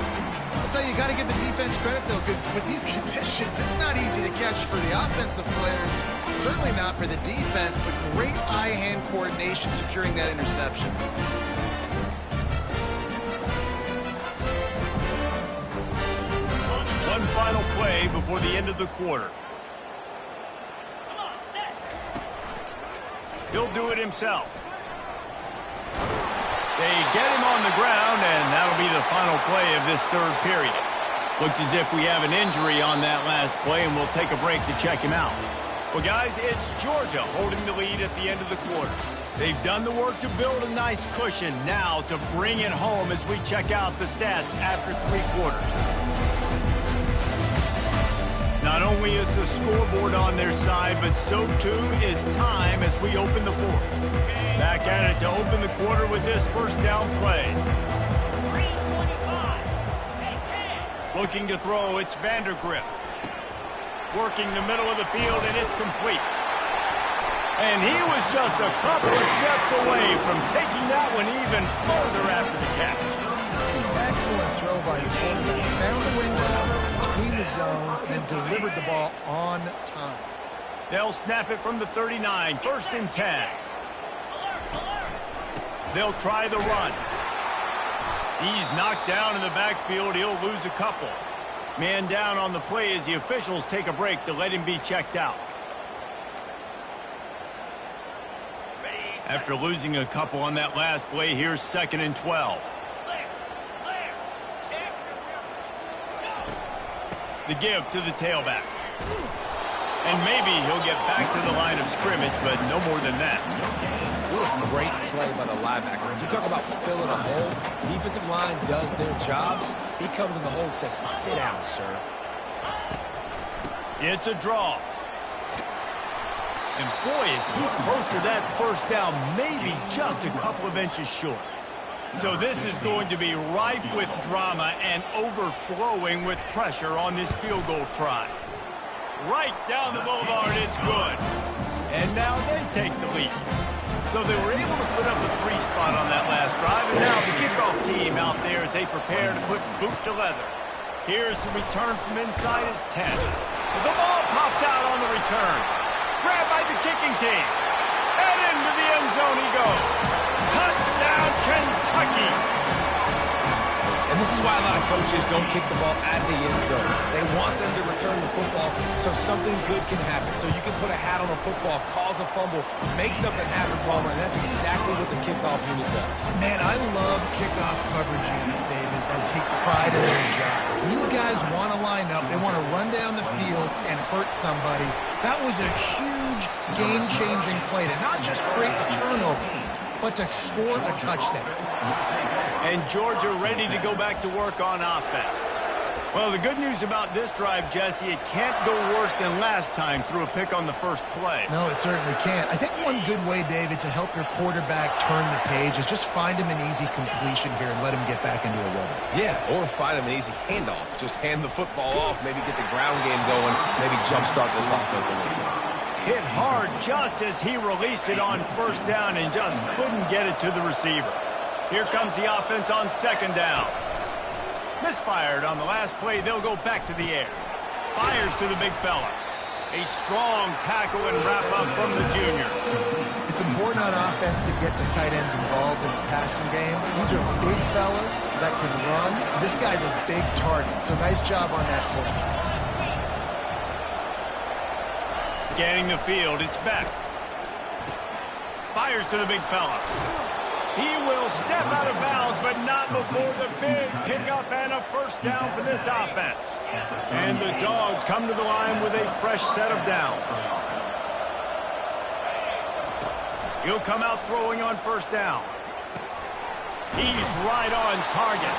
I'll tell you, got to give the defense credit, though, because with these conditions, it's not easy to catch for the offensive players. Certainly not for the defense, but great eye-hand coordination securing that interception. One final play before the end of the quarter. He'll do it himself. They get him on the ground, and that'll be the final play of this third period. Looks as if we have an injury on that last play, and we'll take a break to check him out. Well, guys, it's Georgia holding the lead at the end of the quarter. They've done the work to build a nice cushion. Now to bring it home as we check out the stats after 3 quarters. Not only is the scoreboard on their side, but so too is time as we open the fourth. Back at it to open the quarter with this first down play. Looking to throw, it's Vandergrift. Working the middle of the field, and it's complete. And he was just a couple of steps away from taking that one even further after the catch. Excellent throw by the quarterback. Found the window between the zones and then delivered the ball on time. They'll snap it from the 39, 1st and 10. They'll try the run. He's knocked down in the backfield. He'll lose a couple. Man down on the play as the officials take a break to let him be checked out. After losing a couple on that last play, here's 2nd and 12. The give to the tailback. And maybe he'll get back to the line of scrimmage, but no more than that. What a great play by the linebacker. You talk about filling a hole. Defensive line does their jobs. He comes in the hole and says, sit down, sir. It's a draw. And boy, is he close to that first down, maybe just a couple of inches short. So this is going to be rife with drama and overflowing with pressure on this field goal try. Right down the boulevard, it's good. And now they take the lead. So they were able to put up a 3 spot on that last drive, and now the kickoff team out there as they prepare to put boot to leather. Here's the return from inside his 10. The ball pops out on the return. Grabbed by the kicking team. And into the end zone he goes. Touchdown, Kentucky! And this is why a lot of coaches don't kick the ball out of the end zone. They want them to return the football so something good can happen. So you can put a hat on a football, cause a fumble, make something happen, Palmer, and that's exactly what the kickoff unit does. Man, I love kickoff coverage units, David, that take pride in their jobs. These guys want to line up. They want to run down the field and hurt somebody. That was a huge game-changing play to not just create a turnover, but to score a touchdown. And Georgia ready to go back to work on offense. Well, the good news about this drive, Jesse, it can't go worse than last time through a pick on the first play. No, it certainly can't. I think one good way, David, to help your quarterback turn the page is just find him an easy completion here and let him get back into a rhythm. Yeah, or find him an easy handoff. Just hand the football off, maybe get the ground game going, maybe jumpstart this offense a little bit. Hit hard just as he released it on first down and just couldn't get it to the receiver. Here comes the offense on second down. Misfired on the last play. They'll go back to the air. Fires to the big fella. A strong tackle and wrap-up from the junior. It's important on offense to get the tight ends involved in the passing game. These are big fellas that can run. This guy's a big target, so nice job on that play. Scanning the field, it's Beck. Fires to the big fella. He will step out of bounds, but not before the big pickup and a first down for this offense. And the Dogs come to the line with a fresh set of downs. He'll come out throwing on first down. He's right on target.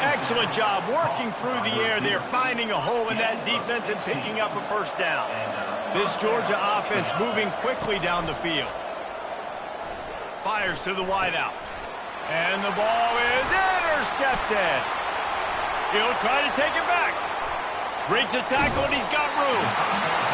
Excellent job working through the air there, finding a hole in that defense and picking up a first down. This Georgia offense moving quickly down the field. Fires to the wideout. And the ball is intercepted. He'll try to take it back. Breaks a tackle and he's got room.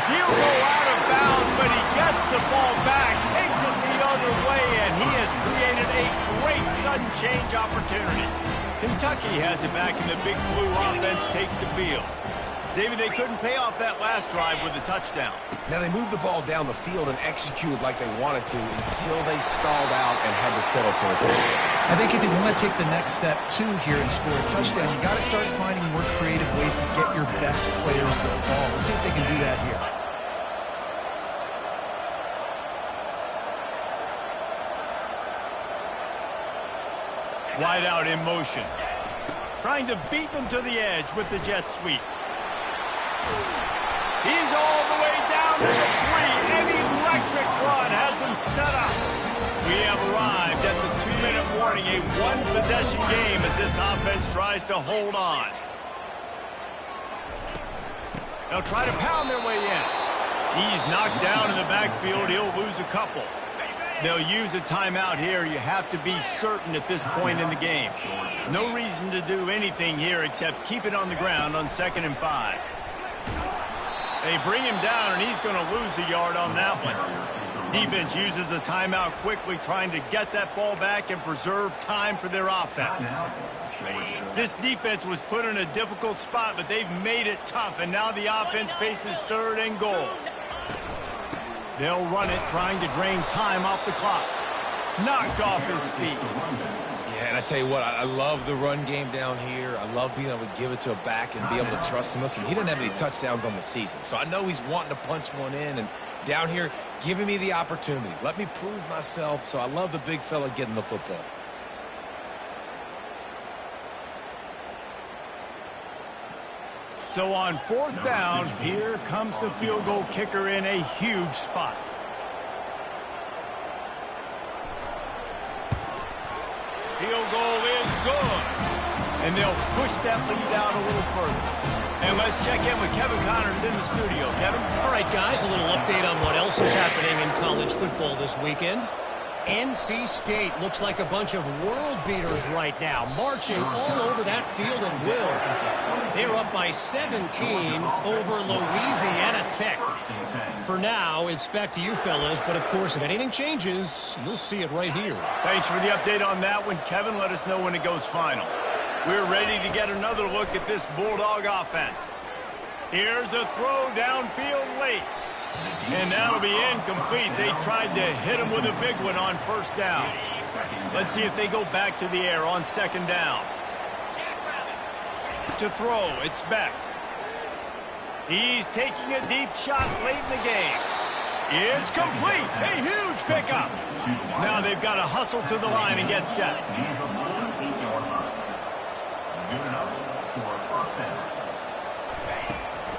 He'll go out of bounds, but he gets the ball back, takes it the other way, and he has created a great sudden change opportunity. Kentucky has it back, and the Big Blue offense takes the field. David, they couldn't pay off that last drive with a touchdown. Now, they moved the ball down the field and executed like they wanted to until they stalled out and had to settle for a field. I think if you want to take the next step, too, here and score a touchdown, you got to start finding more creative ways to get your best players the ball. Let's see if they can do that here. Wide out in motion. Trying to beat them to the edge with the jet sweep. He's all the way down to the 3. An electric run has him set up. We have arrived at the 2-minute warning, a one-possession game as this offense tries to hold on. They'll try to pound their way in. He's knocked down in the backfield. He'll lose a couple. They'll use a timeout here. You have to be certain at this point in the game. No reason to do anything here except keep it on the ground on 2nd and 5. They bring him down, and he's going to lose a yard on that one. Defense uses a timeout quickly, trying to get that ball back and preserve time for their offense. This defense was put in a difficult spot, but they've made it tough, and now the offense faces 3rd and goal. They'll run it, trying to drain time off the clock. Knocked off his feet. Yeah, and I tell you what, I love the run game down here. I love being able to give it to a back and be able to trust him. Listen, he doesn't have any touchdowns on the season, so I know he's wanting to punch one in. And down here, giving me the opportunity. Let me prove myself, so I love the big fella getting the football. So on 4th down, here comes the field goal kicker in a huge spot. Field goal is good. And they'll push that lead out a little further. And let's check in with Kevin Connors in the studio. Kevin? All right, guys, a little update on what else is happening in college football this weekend. NC State looks like a bunch of world beaters right now, marching all over that field at will. They're up by 17 over Louisiana Tech. For now, it's back to you fellas, but of course, if anything changes, you'll see it right here. Thanks for the update on that one, Kevin. Let us know when it goes final. We're ready to get another look at this Bulldog offense. Here's a throw downfield late. And that'll be incomplete. They tried to hit him with a big one on first down. Let's see if they go back to the air on second down. To throw, it's Beck. He's taking a deep shot late in the game. It's complete. A huge pickup. Now they've got to hustle to the line and get set.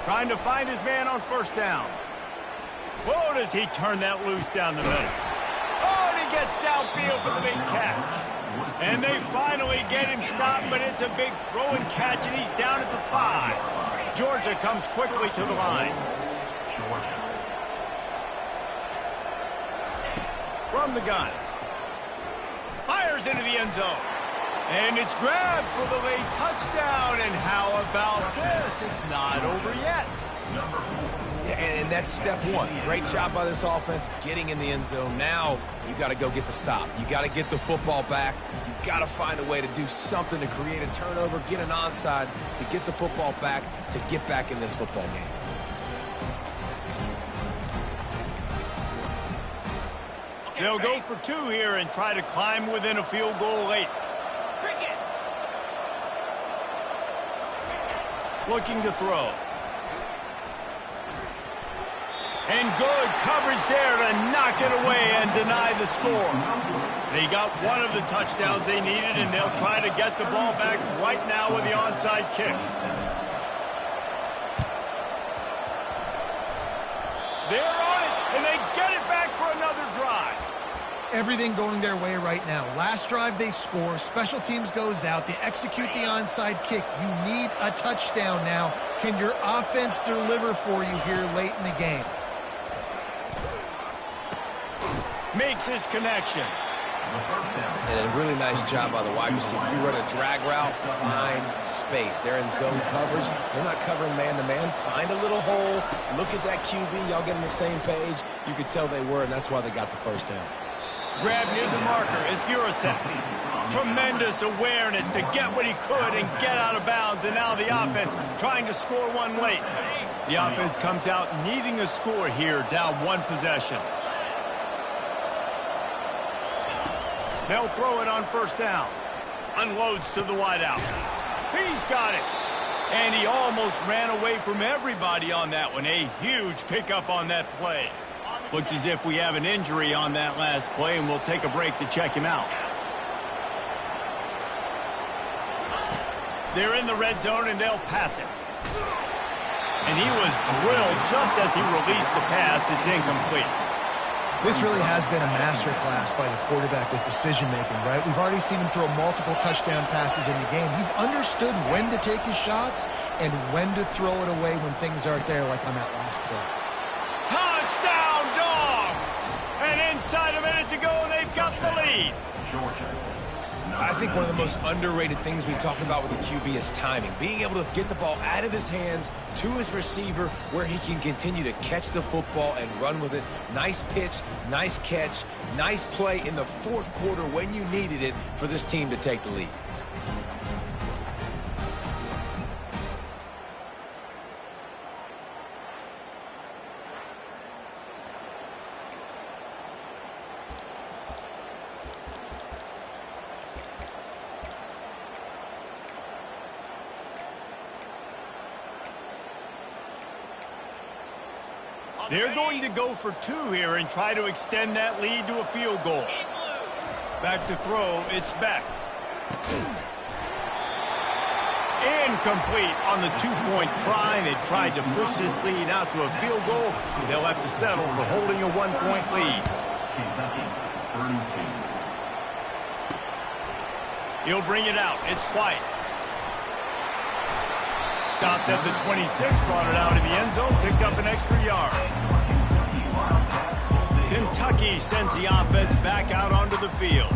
Trying to find his man on first down. Whoa, does he turn that loose down the middle. Oh, and he gets downfield for the big catch. And they finally get him stopped, but it's a big throw and catch, and he's down at the 5. Georgia comes quickly to the line. From the gun. Fires into the end zone. And it's grabbed for the late touchdown. And how about this? It's not over yet. And that's step one. Great job by this offense getting in the end zone. Now you got to go get the stop. You got to get the football back. You got to find a way to do something to create a turnover, get an onside, to get the football back, to get back in this football game. They'll go for 2 here and try to climb within a field goal late. Looking to throw. And good coverage there to knock it away and deny the score. They got one of the touchdowns they needed, and they'll try to get the ball back right now with the onside kick. They're on it, and they get it back for another drive. Everything going their way right now. Last drive they score. Special teams goes out. They execute the onside kick. You need a touchdown now. Can your offense deliver for you here late in the game? Makes his connection. And a really nice job by the wide receiver. You run a drag route, find space. They're in zone coverage. They're not covering man-to-man. Find a little hole. Look at that QB. Y'all get on the same page. You could tell they were, and that's why they got the first down. Grab near the marker is Urasek. Tremendous awareness to get what he could and get out of bounds. And now the offense trying to score one late. The offense comes out needing a score here, down 1 possession. They'll throw it on first down. Unloads to the wideout. He's got it. And he almost ran away from everybody on that one. A huge pickup on that play. Looks as if we have an injury on that last play, and we'll take a break to check him out. They're in the red zone, and they'll pass it. And he was drilled just as he released the pass. It's incomplete. This really has been a masterclass by the quarterback with decision-making, right? We've already seen him throw multiple touchdown passes in the game. He's understood when to take his shots and when to throw it away when things aren't there, like on that last play. Touchdown, Dogs! And inside a minute to go, they've got the lead. I think one of the most underrated things we talk about with the QB is timing. Being able to get the ball out of his hands to his receiver where he can continue to catch the football and run with it. Nice pitch, nice catch, nice play in the 4th quarter when you needed it for this team to take the lead. They're going to go for 2 here and try to extend that lead to a field goal. Back to throw, it's Beck. Incomplete on the 2-point try. They tried to push this lead out to a field goal. They'll have to settle for holding a 1-point lead. He'll bring it out. It's White. stopped at the 26, brought it out of the end zone, picked up an extra yard. Kentucky sends the offense back out onto the field.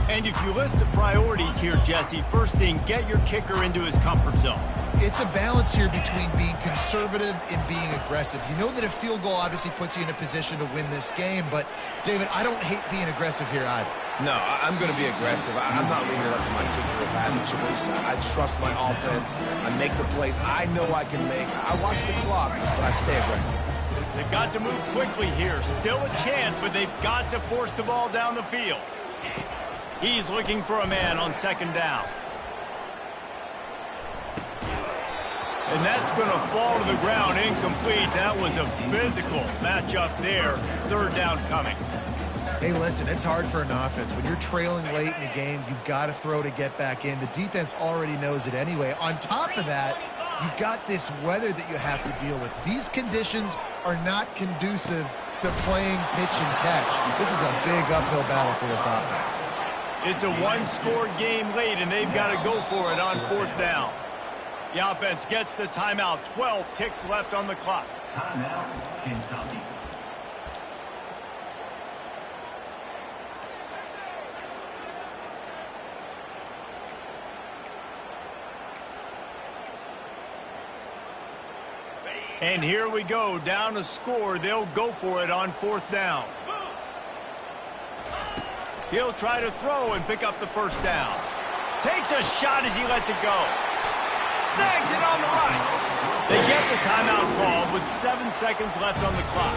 And if you list the priorities here, Jesse, first thing, get your kicker into his comfort zone. It's a balance here between being conservative and being aggressive. You know that a field goal obviously puts you in a position to win this game, but, David, I don't hate being aggressive here either. No, I'm going to be aggressive. I'm not leaving it up to my kicker if I have a choice. I trust my offense. I make the plays I know I can make. I watch the clock, but I stay aggressive. They've got to move quickly here. Still a chance, but they've got to force the ball down the field. He's looking for a man on second down. And that's going to fall to the ground incomplete. That was a physical matchup there. Third down coming. Hey, listen, it's hard for an offense. When you're trailing late in the game, you've got to throw to get back in. The defense already knows it anyway. On top of that, you've got this weather that you have to deal with. These conditions are not conducive to playing pitch and catch. This is a big uphill battle for this offense. It's a one-score game late, and they've got to go for it on fourth down. The offense gets the timeout. 12 ticks left on the clock. Timeout, Kentucky. And here we go, down a score. They'll go for it on fourth down. He'll try to throw and pick up the first down. Takes a shot as he lets it go. Snags it on the right. They get the timeout called with 7 seconds left on the clock.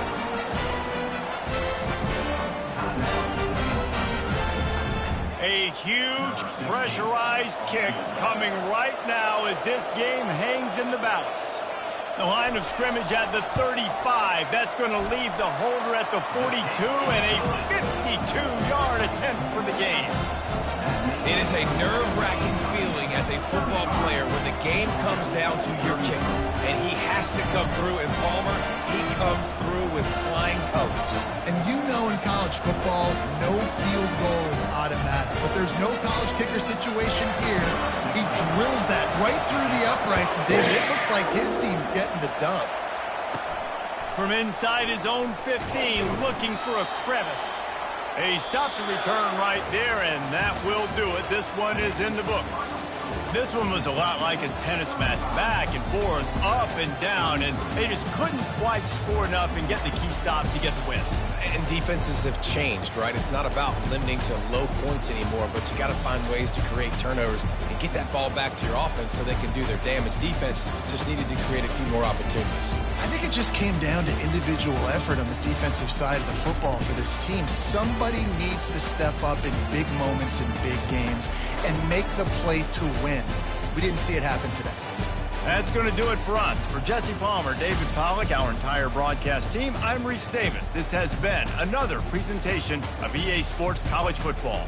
A huge pressurized kick coming right now as this game hangs in the balance. The line of scrimmage at the 35. That's going to leave the holder at the 42 and a 52-yard attempt for the game. It is a nerve-wracking feeling as a football player when the game comes down to your kicker. And he has to come through. And Palmer, he comes through with flying colors. And you know in college football, no field goal is automatic. But there's no college kicker situation here. He drills that right through the uprights. And David, it looks like his team's getting the dub. From inside his own 15, looking for a crevice. He stopped the return right there, and that will do it. This one is in the book. This one was a lot like a tennis match, back and forth, up and down, and they just couldn't quite score enough and get the key stop to get the win. And defenses have changed, right? It's not about limiting to low points anymore, but you got to find ways to create turnovers and get that ball back to your offense so they can do their damage. Defense just needed to create a few more opportunities. I think it just came down to individual effort on the defensive side of the football for this team. Somebody needs to step up in big moments in big games and make the play to win. We didn't see it happen today. That's going to do it for us. For Jesse Palmer, David Pollack, our entire broadcast team, I'm Reese Davis. This has been another presentation of EA Sports College Football.